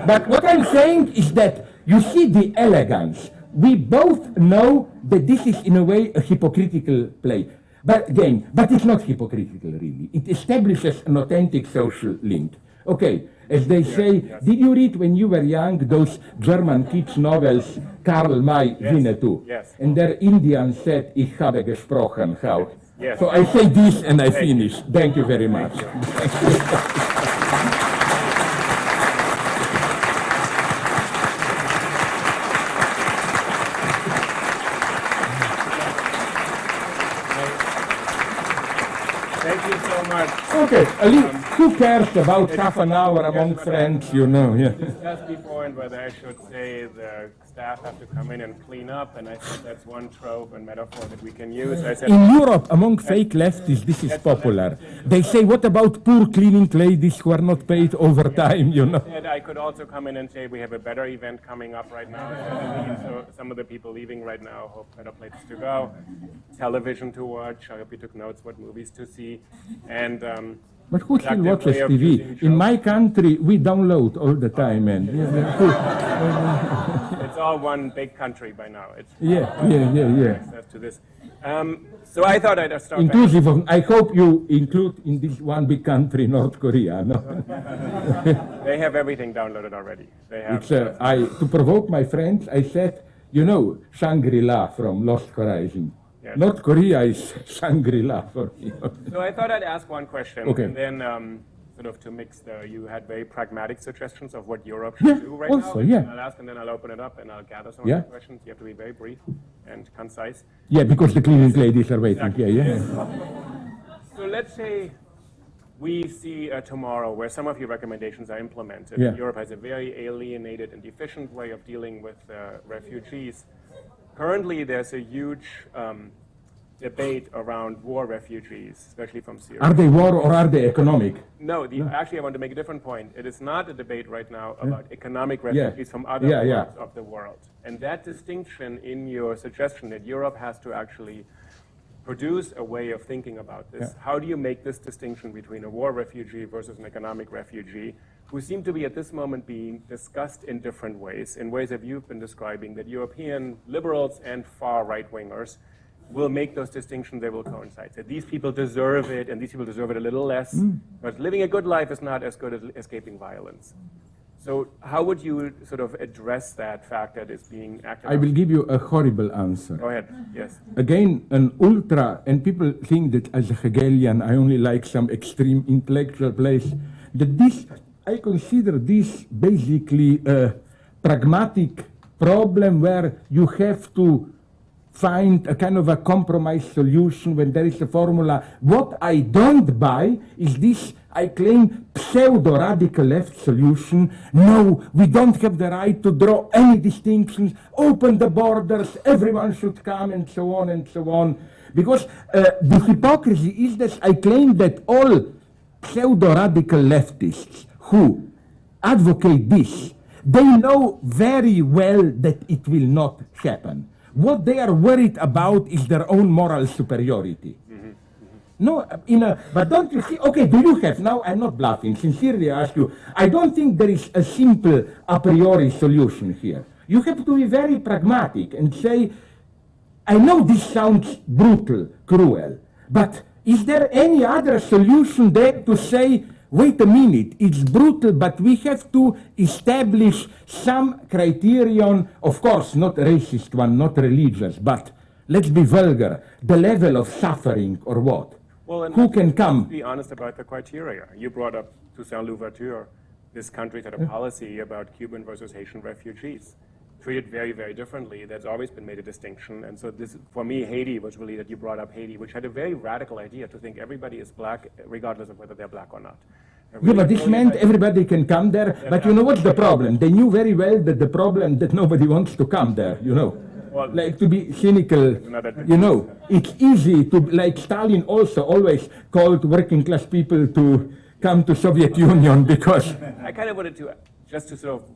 But what I'm saying is that you see the elegance. We both know that this is in a way a hypocritical play. But it's not hypocritical really. It establishes an authentic social link. Okay, as they say, did you read when you were young those German kids novels, Karl May, Winnetou? Yes. And their Indian said, ich habe gesprochen, how? Yes. So I say this and I finish. Thank you very much. Thank you so much. Okay, who cares about half an hour among friends, you know? Yeah. Discussed before and whether I should say the staff have to come in and clean up, and I think that's one trope and metaphor that we can use. I said, In Europe, among fake leftists, this is popular. They say, what about poor cleaning ladies who are not paid overtime, you know? and I could also come in and say we have a better event coming up right now. So some of the people leaving right now hope better places to go, television to watch. I hope you took notes what movies to see, and But who still productive watches way of TV? using In shows. my country, we download all the time, and It's all one big country by now. It's yeah. access to this. So I thought I'd start. Inclusive of, I hope you include in this one big country, North Korea. No? They have everything downloaded already. They have. It's, to provoke my friends, I said, you know, Shangri-La from Lost Horizon. Yes. North Korea is Shangri-La for me. So I thought I'd ask one question, Okay. and then sort of to mix you had very pragmatic suggestions of what Europe should do right also, now. yeah. And I'll ask, and then I'll open it up, and I'll gather some Yeah. of the questions. You have to be very brief and concise. Yeah, because the cleaning ladies are waiting. Exactly. Yeah. So let's say we see tomorrow where some of your recommendations are implemented. Yeah. Europe has a very alienated and deficient way of dealing with refugees. Currently, there's a huge debate around war refugees, especially from Syria. Are they war or are they economic? No, actually, I want to make a different point. It is not a debate right now about economic refugees from other parts of the world. And that distinction in your suggestion that Europe has to actually produce a way of thinking about this. How do you make this distinction between a war refugee versus an economic refugee, who seem to be at this moment being discussed in different ways, in ways that you've been describing, that European liberals and far right-wingers will make those distinctions, they will coincide. That these people deserve it, and these people deserve it a little less, but living a good life is not as good as escaping violence. So how would you sort of address that fact that is being acted I will give you a horrible answer. Go ahead, yes. Again, an ultra, and people think that as a Hegelian, I only like some extreme intellectual place, that this, I consider this basically a pragmatic problem where you have to find a kind of a compromise solution when there is a formula. What I don't buy is this, I claim, pseudo-radical left solution. No, we don't have the right to draw any distinctions, open the borders, everyone should come, and so on and so on. Because the hypocrisy is that I claim that all pseudo-radical leftists who advocate this, they know very well that it will not happen. What they are worried about is their own moral superiority. No, but don't you see, okay, do you have, now I'm not bluffing, sincerely I ask you, I don't think there is a simple a priori solution here. You have to be very pragmatic and say, I know this sounds brutal, cruel, but is there any other solution there to say, wait a minute, it's brutal, but we have to establish some criterion, of course, not racist one, not religious, but let's be vulgar, the level of suffering or what? Well, and Who can come? be honest about the criteria. You brought up Toussaint Louverture. This country had a policy about Cuban versus Haitian refugees, treated very, very differently. There's always been made a distinction. And so this, for me, Haiti was really that you brought up Haiti, which had a very radical idea to think everybody is black, regardless of whether they're black or not. Yeah, but this meant everybody can come there. But you know what's the problem? They knew very well that the problem that nobody wants to come there, you know. Well, like to be cynical, you know, it's easy to, like Stalin also always called working class people to come to Soviet Union because... I kind of wanted to, just to sort of,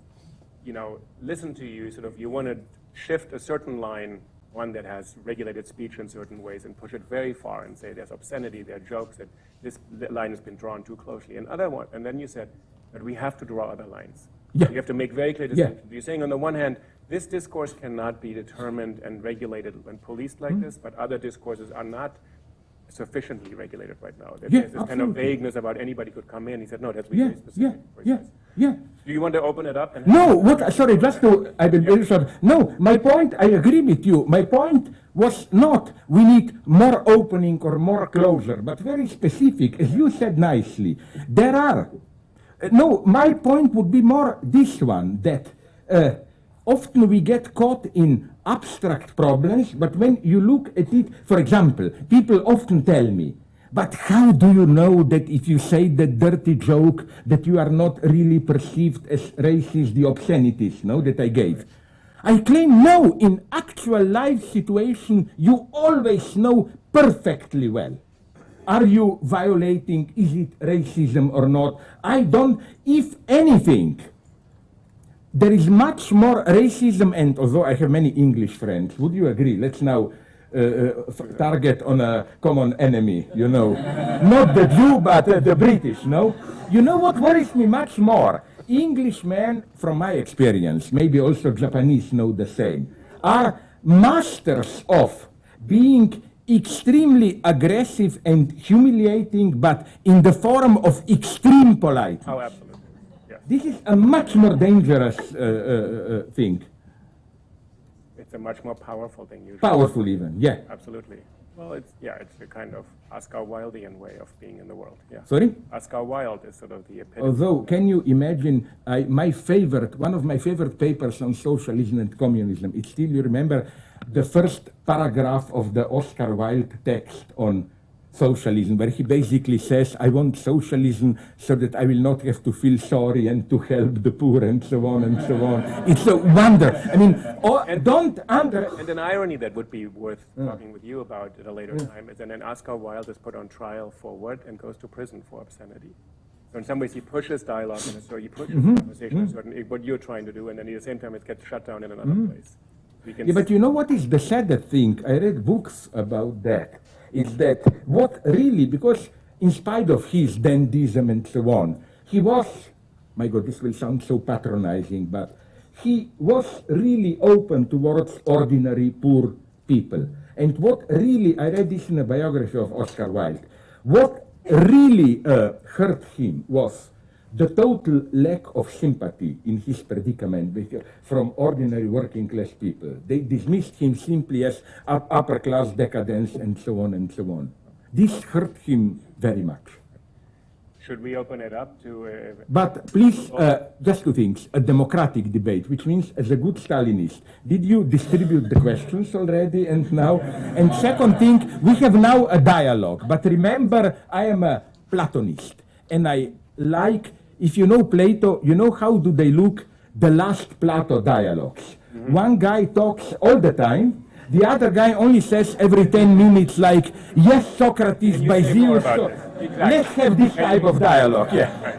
you know, listen to you, sort of, you want to shift a certain line, one that has regulated speech in certain ways, and push it very far and say there's obscenity, there are jokes, that this line has been drawn too closely. And other one, and then you said that we have to draw other lines. Yeah. You have to make very clear distinctions. You're saying on the one hand, this discourse cannot be determined and regulated and policed like this, but other discourses are not sufficiently regulated right now. There's this kind of vagueness about anybody could come in. He said, no, that's very specific. Yeah. Do you want to open it up? And no, what, sorry, just to, I will very short. No, my point, I agree with you. My point was not we need more opening or more closure, but very specific, as you said nicely. There are, no, my point would be more this one, that often we get caught in abstract problems, but when you look at it, for example, people often tell me, but how do you know that if you say that dirty joke that you are not really perceived as racist, the obscenities, no, that I gave? I claim no, in actual life situation, you always know perfectly well. Are you violating, is it racism or not? I don't, if anything, there is much more racism, and although I have many English friends, would you agree? Let's now target on a common enemy, you know. Not the Jew, but the British, no? You know what worries me much more? Englishmen, from my experience, maybe also Japanese know the same, are masters of being extremely aggressive and humiliating, but in the form of extreme politeness. Oh, absolutely. Yes. This is a much more dangerous thing. It's a much more powerful thing usually. Powerful even, yeah. Absolutely. Well, it's a kind of Oscar Wildean way of being in the world. Yeah. Sorry? Oscar Wilde is sort of the epitome. Although, can you imagine, one of my favorite papers on socialism and communism, it's still, you remember, the first paragraph of the Oscar Wilde text on socialism, where he basically says, I want socialism so that I will not have to feel sorry and to help the poor and so on and so on. It's a wonder. I mean, And an irony that would be worth talking with you about at a later time is that then Oscar Wilde is put on trial for what and goes to prison for obscenity. So in some ways he pushes dialogue in a certain, he pushes conversation in a certain, what you're trying to do, and then at the same time it gets shut down in another place. Yeah, but you know what is the saddest thing? I read books about that. It's that what really, because in spite of his dandyism and so on, he was, my God, this will sound so patronizing, but he was really open towards ordinary poor people. And what really, I read this in a biography of Oscar Wilde, what really hurt him was the total lack of sympathy in his predicament from ordinary working class people. They dismissed him simply as upper class decadence and so on and so on. This hurt him very much. Should we open it up to... But please, just two things. A democratic debate, which means as a good Stalinist, did you distribute the questions already and now? And second thing, we have now a dialogue. But remember, I am a Platonist. And I like, if you know Plato, you know how do they look, the last Plato dialogues. One guy talks all the time. The other guy only says every 10 minutes like, yes, Socrates, by Zeus. Exactly. Let's have this type of dialogue, yeah.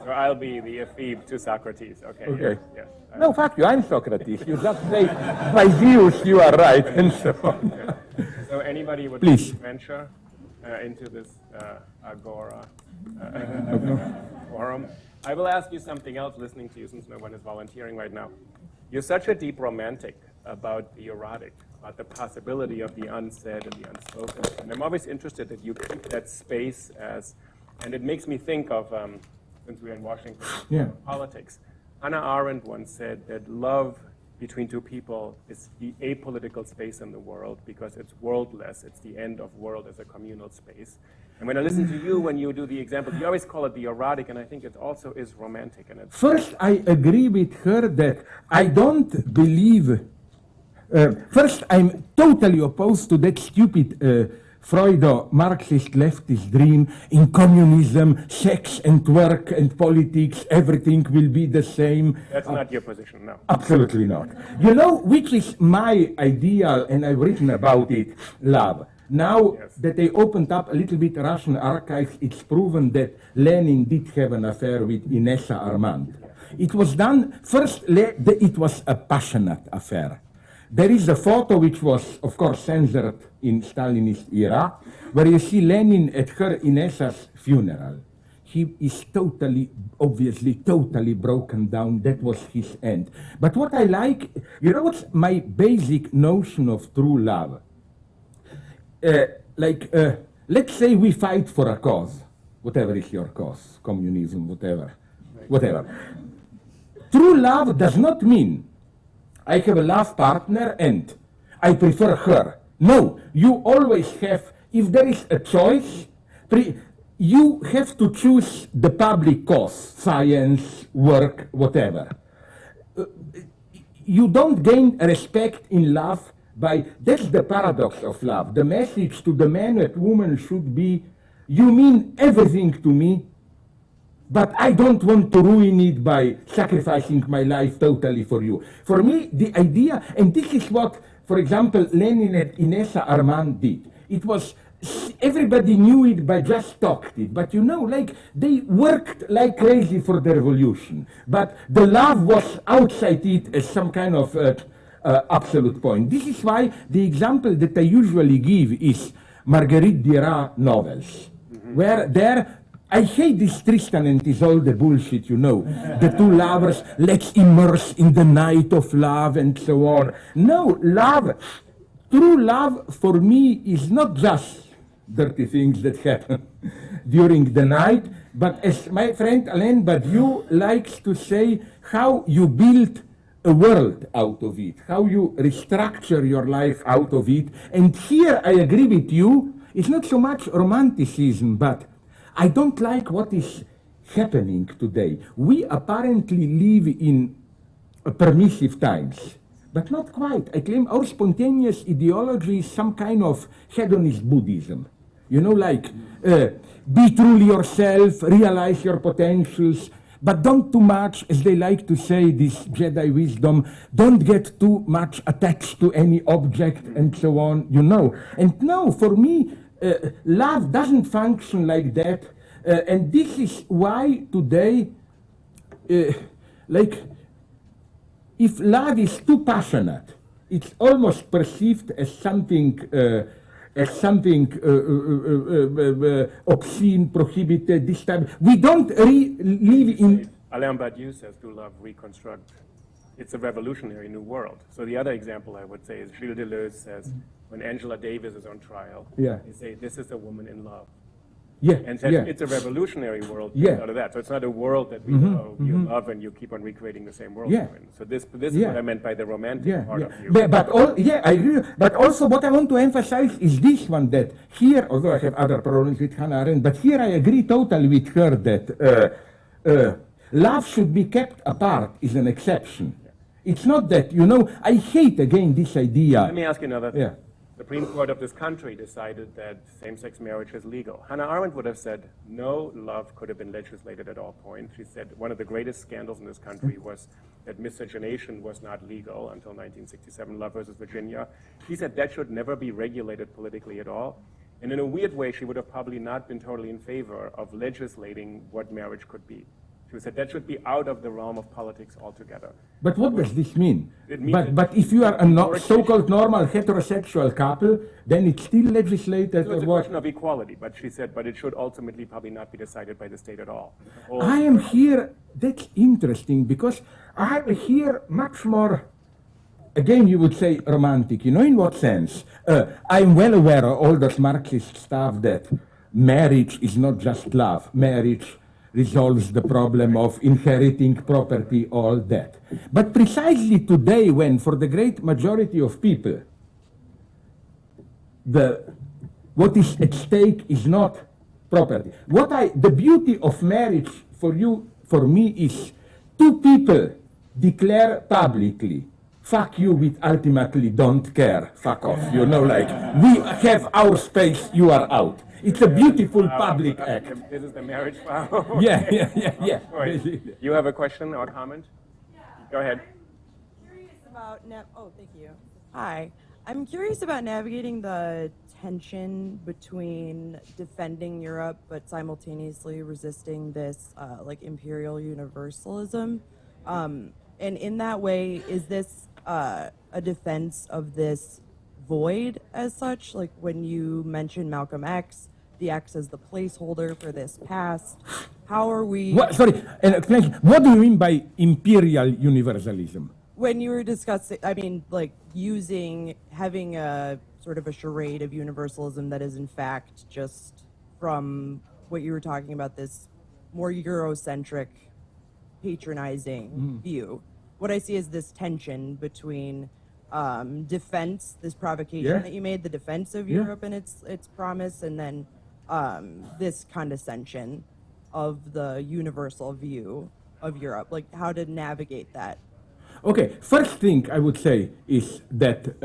So I'll be the ephebe to Socrates, okay? Okay. Yes. No, fuck you, I'm Socrates. You just say, by Zeus, you are right, and so on. Okay. So anybody would Please. venture into this agora forum? I will ask you something else listening to you since no one is volunteering right now. You're such a deep romantic about the erotic, about the possibility of the unsaid and the unspoken. And I'm always interested that you keep that space as, and it makes me think of, since we're in Washington, politics. Hannah Arendt once said that love between two people is the apolitical space in the world because it's worldless. It's the end of world as a communal space. And when I listen to you, when you do the example, you always call it the erotic, and I think it also is romantic. And it's First, I agree with her that I don't believe. First, I'm totally opposed to that stupid Freudo-Marxist leftist dream in communism, sex and work and politics, everything will be the same. That's not your position, no. Absolutely not. You know, which is my ideal, and I've written about it, love. Now that they opened up a little bit Russian archives, it's proven that Lenin did have an affair with Inessa Armand. It was done, first, it was a passionate affair. There is a photo which was, of course, censored in Stalinist era, where you see Lenin at her Inessa's funeral. He is totally, obviously, totally broken down. That was his end. But what I like, you know what's my basic notion of true love? Let's say we fight for a cause, whatever is your cause, communism, whatever. True love does not mean I have a love partner and I prefer her. No, you always have, if there is a choice, you have to choose the public cause, science, work, whatever. You don't gain respect in love by, that's the paradox of love. The message to the man and woman should be, you mean everything to me, but I don't want to ruin it by sacrificing my life totally for you. For me, the idea, and this is what, for example, Lenin and Inessa Armand did. It was, everybody knew it but just talked it. But you know, like, they worked like crazy for the revolution. But the love was outside it as some kind of absolute point. This is why the example that I usually give is Marguerite Duras novels, where there, I hate this Tristan and Isolde bullshit, you know. The two lovers, let's immerse in the night of love and so on. No, love, true love for me is not just dirty things that happen during the night, but as my friend Alain Badiou likes to say, how you build a world out of it, how you restructure your life out of it. And here I agree with you, it's not so much romanticism, but I don't like what is happening today. We apparently live in permissive times, but not quite. I claim our spontaneous ideology is some kind of hedonist Buddhism. You know, like, be truly yourself, realize your potentials, but don't too much, as they like to say, this Jedi wisdom, don't get too much attached to any object and so on, you know. And no, for me, love doesn't function like that, and this is why today, like, if love is too passionate, it's almost perceived as something obscene, prohibited, this type. We don't live in... Alain Badiou says to love reconstruct. It's a revolutionary new world. So the other example I would say is Gilles Deleuze says, when Angela Davis is on trial, they say, this is a woman in love. And says, it's a revolutionary world out of that. So it's not a world that we know you love and you keep on recreating the same world. So this is what I meant by the romantic part of you. I agree. But also what I want to emphasize is this one, that here, although I have other problems with Hannah Arendt, but here I agree totally with her that love should be kept apart is an exception. It's not that, you know, I hate again this idea. Let me ask you another thing. The Supreme Court of this country decided that same-sex marriage is legal. Hannah Arendt would have said no love could have been legislated at all points. She said one of the greatest scandals in this country was that miscegenation was not legal until 1967, Love versus Virginia. She said that should never be regulated politically at all. And in a weird way, she would have probably not been totally in favor of legislating what marriage could be. She said that should be out of the realm of politics altogether. But what does this mean? It means but if you are a so-called normal heterosexual couple, then it's still legislated. So it's a question of equality, but she said, but it should ultimately probably not be decided by the state at all. I am here, that's interesting, because I am here much more, again you would say romantic, you know, in what sense? I'm well aware of all this Marxist stuff that marriage is not just love. Marriage resolves the problem of inheriting property, all that. But precisely today, when for the great majority of people, what is at stake is not property. The beauty of marriage for me is two people declare publicly, fuck you with ultimately don't care, fuck off, you know, like, we have our space, you are out. It's a beautiful public act. This is the marriage vow. Yeah. Right. You have a question or comment? Yeah. Go ahead. Curious about thank you. Hi. I'm curious about navigating the tension between defending Europe but simultaneously resisting this like imperial universalism. And in that way, is this a defense of this void as such? Like when you mention Malcolm X, the X as the placeholder for this past, how are we... What do you mean by imperial universalism? When you were discussing, I mean, like having a sort of a charade of universalism that is in fact just from what you were talking about, this more Eurocentric, patronizing view. What I see is this tension between defense, this provocation that you made, the defense of Europe and its promise, and then this condescension of the universal view of Europe, like how to navigate that. Okay, first thing I would say is that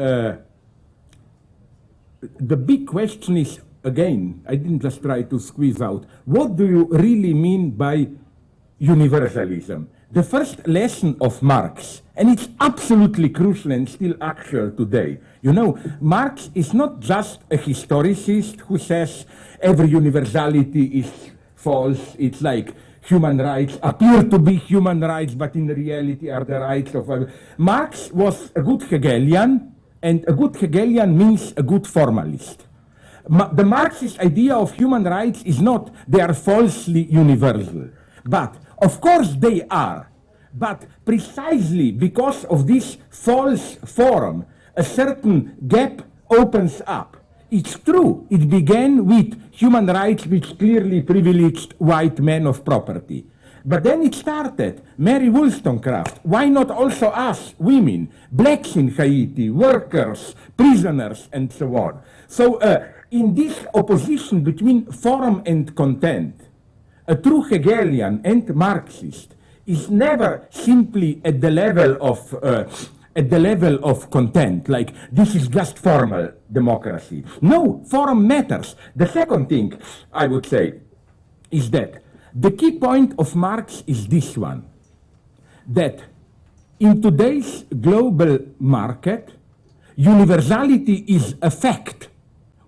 the big question is, again, I didn't just try to squeeze out, what do you really mean by universalism? The first lesson of Marx, and it's absolutely crucial and still actual today. You know, Marx is not just a historicist who says every universality is false. It's like human rights appear to be human rights, but in reality are the rights of... Marx was a good Hegelian, and a good Hegelian means a good formalist. The Marxist idea of human rights is not they are falsely universal, but of course they are, but precisely because of this false form, a certain gap opens up. It's true, it began with human rights which clearly privileged white men of property. But then it started, Mary Wollstonecraft, why not also us, women, blacks in Haiti, workers, prisoners, and so on. So in this opposition between form and content, a true Hegelian and Marxist is never simply at the level of content, like this is just formal democracy. No, form matters. The second thing I would say is that the key point of Marx is this one, that in today's global market, universality is a fact.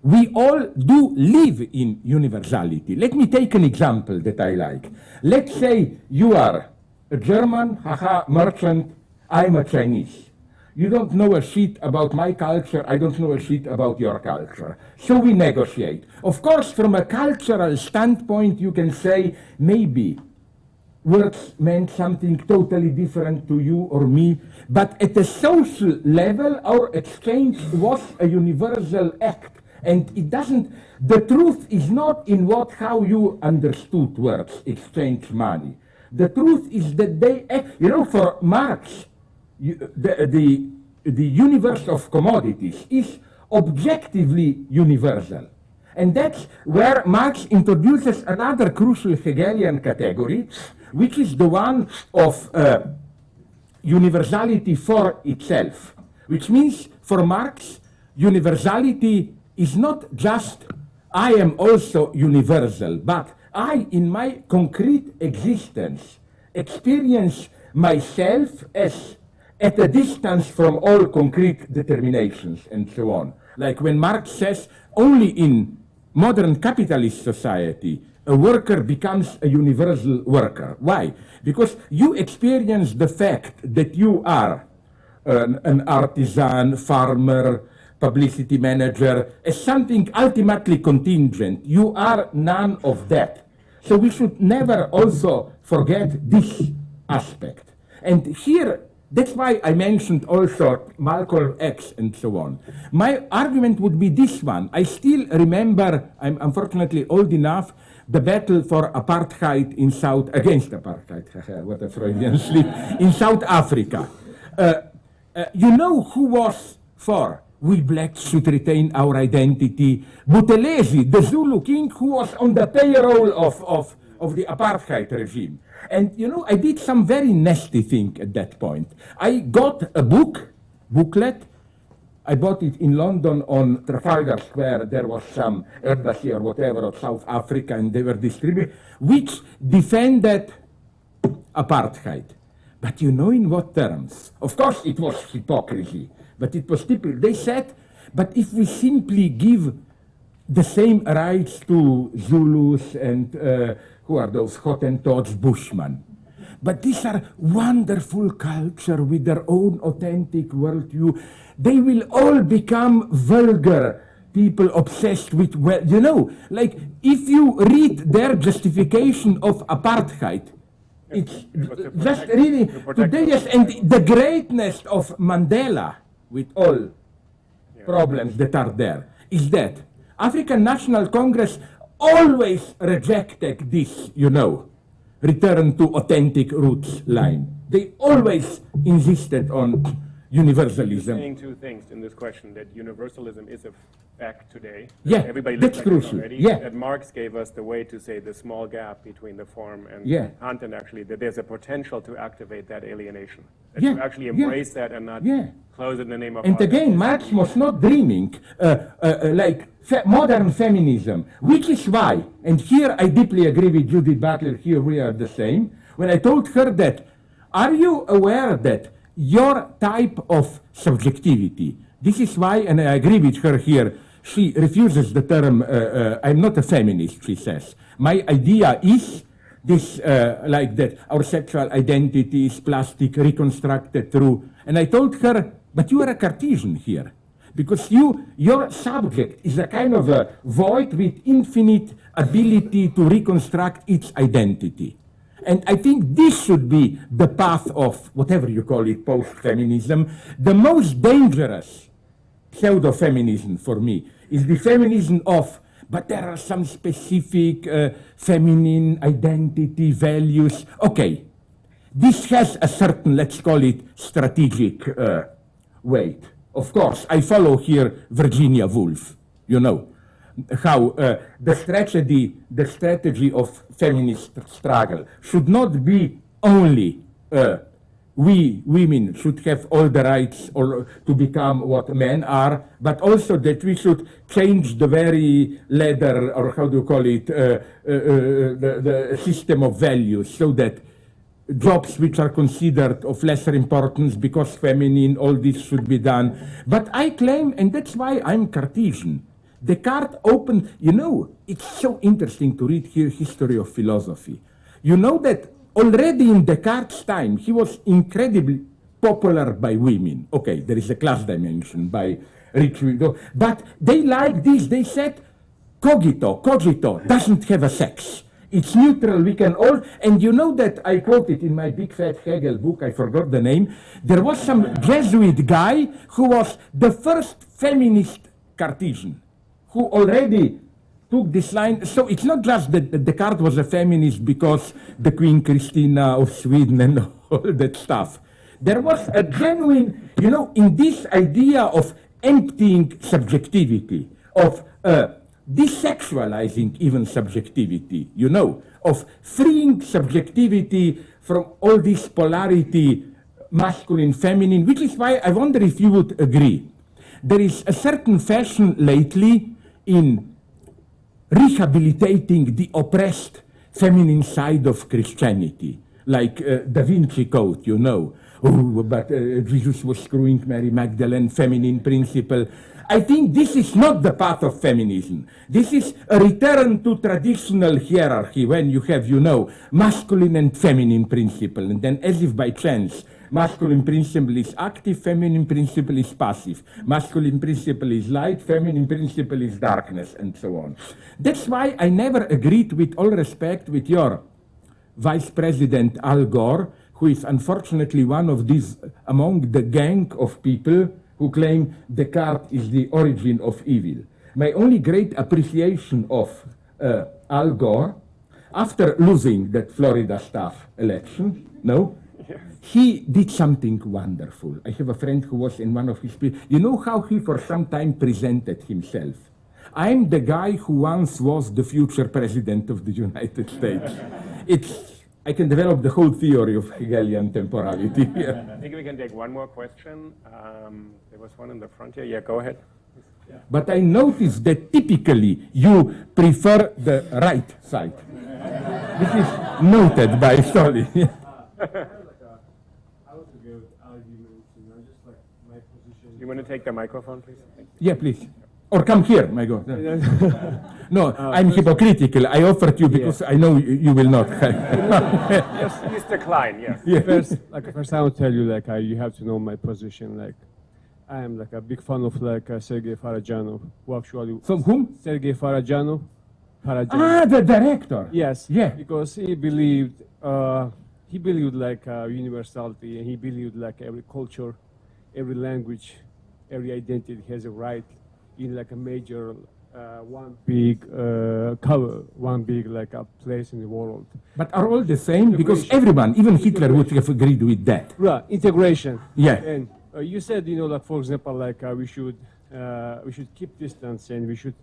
We all do live in universality. Let me take an example that I like. Let's say you are a German, merchant, I'm a Chinese. You don't know a shit about my culture, I don't know a shit about your culture. So we negotiate. Of course, from a cultural standpoint, you can say, maybe words meant something totally different to you or me, but at a social level, our exchange was a universal act. And it doesn't, the truth is not in how you understood words, exchange money. The truth is that they, you know, for Marx, the universe of commodities is objectively universal. And that's where Marx introduces another crucial Hegelian category, which is the one of universality for itself, which means for Marx, universality is not just I am also universal, but I, in my concrete existence, experience myself as at a distance from all concrete determinations and so on. Like when Marx says, only in modern capitalist society, a worker becomes a universal worker. Why? Because you experience the fact that you are an artisan, farmer, publicity manager, as something ultimately contingent. You are none of that. So we should never also forget this aspect. And here, that's why I mentioned also Malcolm X and so on. My argument would be this one. I still remember, I'm unfortunately old enough, the battle for apartheid in against apartheid, what a Freudian slip, in South Africa. You know who was for we blacks should retain our identity? Buthelezi, the Zulu king who was on the payroll of the apartheid regime. And you know, I did some very nasty thing at that point. I got a booklet. I bought it in London on Trafalgar Square. There was some embassy or whatever of South Africa, and they were distributed, which defended apartheid. But you know in what terms? Of course it was hypocrisy, but it was typical. They said, but if we simply give the same rights to Zulus and who are those Hottentots, Bushmen. But these are wonderful culture with their own authentic worldview. They will all become vulgar people obsessed with, well, you know, like if you read their justification of apartheid, it's just reading today, yes, and the greatness of Mandela, with all problems that are there, is that African National Congress always rejected this, you know, return to authentic roots line. They always insisted on universalism. Saying two things in this question, that universalism is a fact today. Yeah, everybody that's looks like it crucial. already. Yeah. That Marx gave us the way to say the small gap between the form and content, actually, that there's a potential to activate that alienation. That you actually embrace that and not close it in the name of And again, Marx was not dreaming like modern feminism, which is why, and here I deeply agree with Judith Butler, here we are the same, when I told her that, are you aware that your type of subjectivity, this is why, and I agree with her here, she refuses the term, I'm not a feminist, she says. My idea is this, like that our sexual identity is plastic, reconstructed through, and I told her, but you are a Cartesian here, because your subject is a kind of a void with infinite ability to reconstruct its identity. And I think this should be the path of, whatever you call it, post-feminism. The most dangerous pseudo-feminism for me is the feminism of, but there are some specific feminine identity, values. Okay, this has a certain, let's call it, strategic weight. Of course, I follow here Virginia Woolf, you know, how the strategy of feminist struggle should not be only we women should have all the rights or to become what men are, but also that we should change the very ladder, or how do you call it, the system of values, so that jobs which are considered of lesser importance because feminine, all this should be done. But I claim, and that's why I'm Cartesian, Descartes opened, you know, it's so interesting to read here history of philosophy. You know that already in Descartes' time, he was incredibly popular by women. Okay, there is a class dimension by rich widow, but they like this. They said, cogito doesn't have a sex. It's neutral, we can all, and you know that I quote it in my big fat Hegel book, I forgot the name. There was some Jesuit guy who was the first feminist Cartesian, who already took this line. So it's not just that Descartes was a feminist because the Queen Christina of Sweden and all that stuff. There was a genuine, you know, in this idea of emptying subjectivity, of desexualizing even subjectivity, you know, of freeing subjectivity from all this polarity, masculine, feminine, which is why I wonder if you would agree. There is a certain fashion lately in rehabilitating the oppressed feminine side of Christianity, like Da Vinci Code, you know. Oh, but Jesus was screwing Mary Magdalene, feminine principle. I think this is not the path of feminism. This is a return to traditional hierarchy when you have, you know, masculine and feminine principle, and then as if by chance, masculine principle is active, feminine principle is passive. Masculine principle is light, feminine principle is darkness, and so on. That's why I never agreed, with all respect, with your Vice President Al Gore, who is unfortunately one of these, among the gang of people who claim Descartes is the origin of evil. My only great appreciation of Al Gore, after losing that Florida staff election, no, he did something wonderful. I have a friend who was in one of his speeches. You know how he for some time presented himself? I'm the guy who once was the future president of the United States. I can develop the whole theory of Hegelian temporality here. I think we can take one more question. There was one in the front here. Yeah, go ahead. But I noticed that typically you prefer the right side. This is noted by Soli. You want to take the microphone, please? Yeah, please. Or come here, my God. No, I'm hypocritical. I offered you because I know you will not. Yes, Mr. Klein, yes. Yeah. First, I will tell you, you have to know my position. I am a big fan of Sergei Farajanov, who actually. From whom? Sergei Farajanov. Ah, the director. Yes. Yeah. Because he believed universality, and he believed every culture, every language, every identity has a right in a major one big a place in the world. But are all the same? Because everyone, even Hitler, would have agreed with that. Right, integration. Yeah. And you said, for example, we should keep distance and we should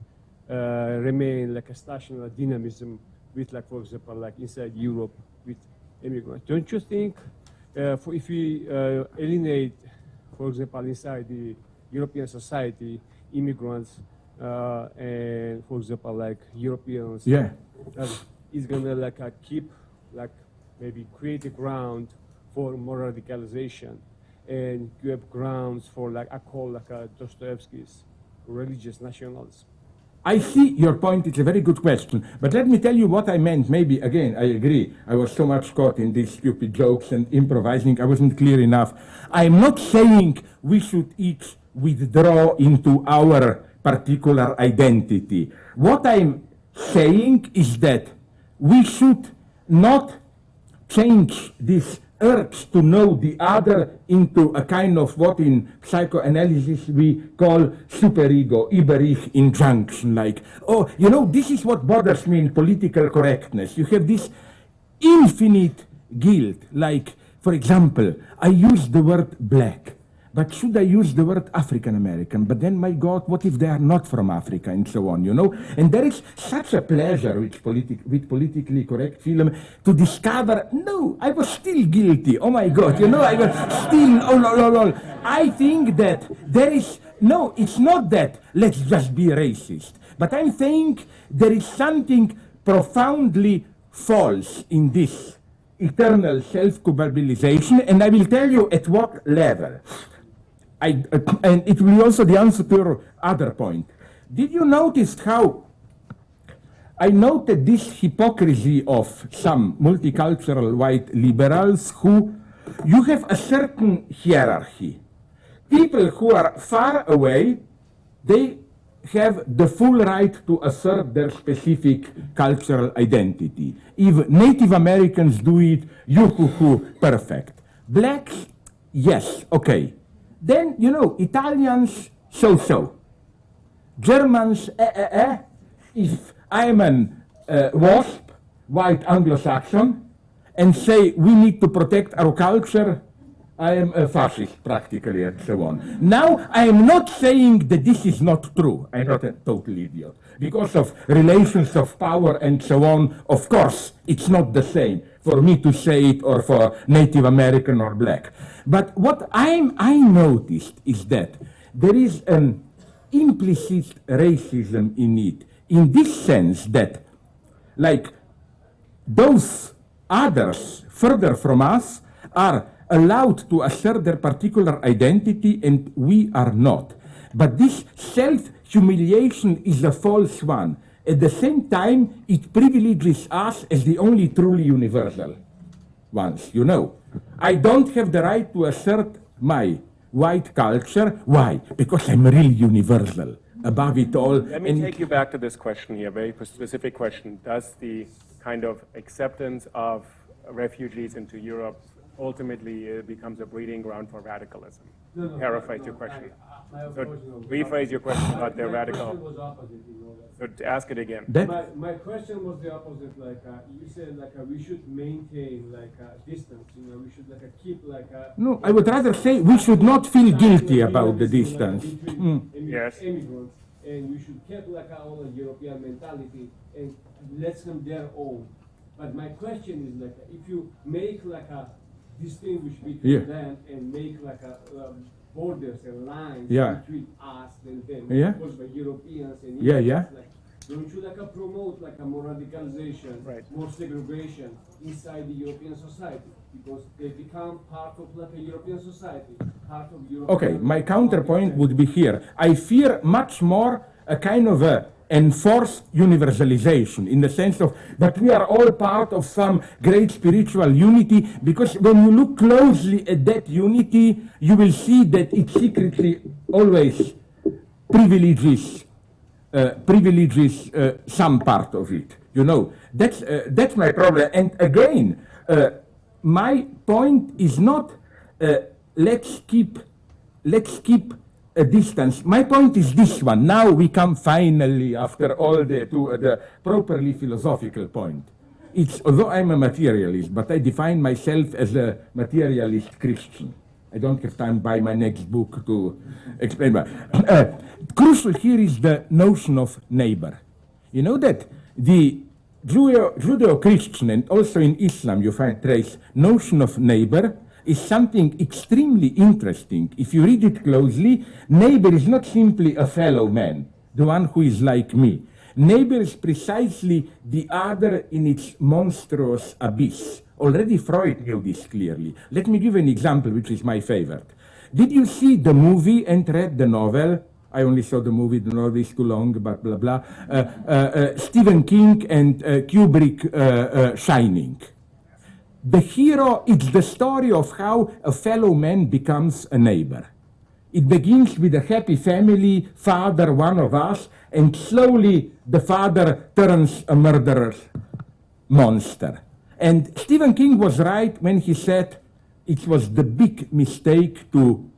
remain a stationary dynamism with, for example, inside Europe with immigrants. Don't you think if we alienate, for example, inside the European society, immigrants and, for example, Europeans, Yeah. is gonna keep maybe create a ground for more radicalization, and you have grounds for I call Dostoevsky's religious nationalism. I see your point. It's a very good question. But let me tell you what I meant. Maybe, again, I agree. I was so much caught in these stupid jokes and improvising. I wasn't clear enough. I'm not saying we should each withdraw into our particular identity. What I'm saying is that we should not change this urge to know the other into a kind of what in psychoanalysis we call superego, Iberich injunction, oh, this is what bothers me in political correctness. You have this infinite guilt, for example, I use the word black, but should I use the word African American? But then, my God, what if they are not from Africa, and so on, And there is such a pleasure with politically correct film to discover, no, I was still guilty. Oh my God, I was still, I think that there is, no, it's not that let's just be racist. But I'm saying there is something profoundly false in this eternal self-culpabilization, and I will tell you at what level. And it will be also the answer to your other point. Did you notice how I noted this hypocrisy of some multicultural white liberals who you have a certain hierarchy. People who are far away, they have the full right to assert their specific cultural identity. If Native Americans do it, perfect. Blacks, yes, okay. Then, Italians, so-so. Germans, If I am an WASP, white Anglo-Saxon, and say we need to protect our culture, I am a fascist, practically, and so on. Now, I am not saying that this is not true. I'm not a total idiot. Because of relations of power and so on, of course, it's not the same for me to say it or for Native American or black. But what I noticed is that there is an implicit racism in it, in this sense that, those others further from us are allowed to assert their particular identity and we are not. But this self-humiliation is a false one. At the same time, it privileges us as the only truly universal ones, I don't have the right to assert my white culture. Why? Because I'm really universal, above it all. Let me take you back to this question here, very specific question. Does the kind of acceptance of refugees into Europe ultimately it becomes a breeding ground for radicalism. No, no, Paraphrase your question. My So approach was- rephrase your question about their My radical. question was opposite, you know that. So ask it again. My question was the opposite. Like you said, like we should maintain like distance. You know, we should like keep like. No, I would rather say we should not feel guilty about the distance. Yes. Immigrants, and we should keep like our European mentality and let them their own. But my question is like, if you make like a distinguish between them and make like a borders and lines between us and them, of course, by Europeans and immigrants, like, don't you like promote like a more radicalization, more segregation inside the European society? Because they become part of like a European society, part of European. Okay, my counterpoint would be here. I fear much more a kind of a enforced universalization in the sense of that we are all part of some great spiritual unity, because when you look closely at that unity, you will see that it secretly always privileges some part of it. You know, that's my problem. And again, my point is not let's keep a distance. My point is this one. Now we come finally, after all to the properly philosophical point. It's, although I'm a materialist, but I define myself as a materialist Christian. I don't have time by my next book to explain why. Crucial here is the notion of neighbor. You know that the Judeo-Christian and also in Islam you find trace notion of neighbor is something extremely interesting. If you read it closely, neighbor is not simply a fellow man, the one who is like me. Neighbor is precisely the other in its monstrous abyss. Already Freud knew this clearly. Let me give an example which is my favorite. Did you see the movie and read the novel? I only saw the movie, the novel is too long, but blah, blah. Stephen King and Kubrick, Shining. The hero, it's the story of how a fellow man becomes a neighbor. It begins with a happy family, father, one of us, and slowly the father turns a murderous monster. And Stephen King was right when he said it was the big mistake to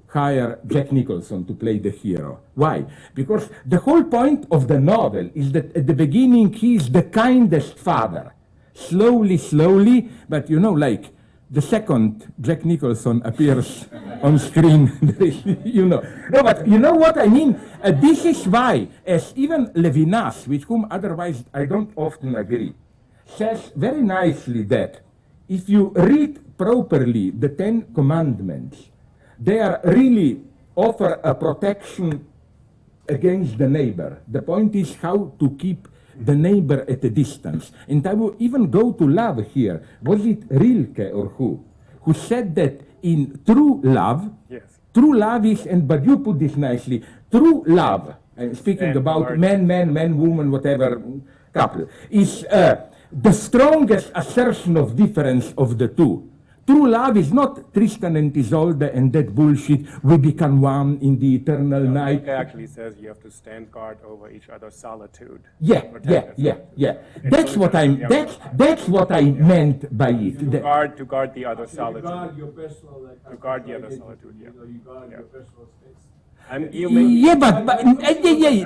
hire Jack Nicholson to play the hero. Why? Because the whole point of the novel is that at the beginning he is the kindest father. Slowly, but you know, like the second Jack Nicholson appears on screen, you know. No, but you know what I mean? This is why, as even Levinas, with whom otherwise I don't often agree, says very nicely that if you read properly the Ten Commandments, they are really offer a protection against the neighbor. The point is how to keep the neighbor at a distance. And I will even go to love here. Was it Rilke or who said that in true love, true love is, and but you put this nicely, true love, I'm speaking about man, woman, whatever couple, is the strongest assertion of difference of the two. True love is not Tristan and Isolde and that bullshit, we become one in the eternal night. It actually says you have to stand guard over each other's solitude. Yeah. That's what I meant by it. To guard the other solitude. To guard your personal, like, to guard the other solitude, you know, you guard your personal space.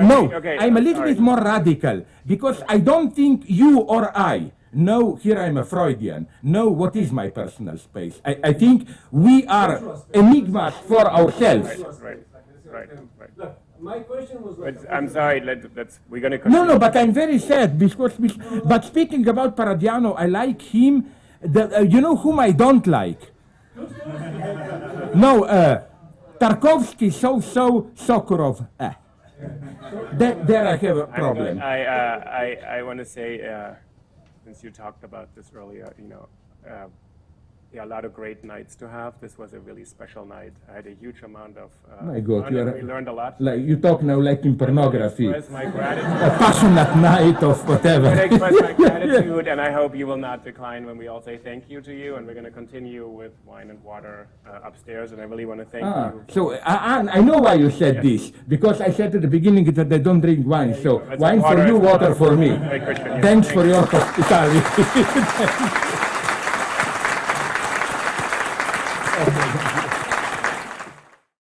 No, I'm a little bit more radical, because I don't think you or I know, here I'm a Freudian, know what is my personal space. I think we are enigmas for ourselves. Right. Look, my question was like... I'm sorry, we're going to continue. No, but I'm very sad, because, but speaking about Paradiano, I like him. You know whom I don't like? Tarkovsky, Sokurov. There I have a problem. I want to say, since you talked about this earlier, you know, there are a lot of great nights to have. This was a really special night. I had a huge amount of my God, fun, we learned a lot. Like you talk now like in pornography. I express my gratitude. A passionate night of whatever. I express my gratitude, and I hope you will not decline when we all say thank you to you. And we're going to continue with wine and water upstairs. And I really want to thank you. So I know why you said this, because I said at the beginning that I don't drink wine. So wine for you, water for me. Thanks for your hospitality. Okay.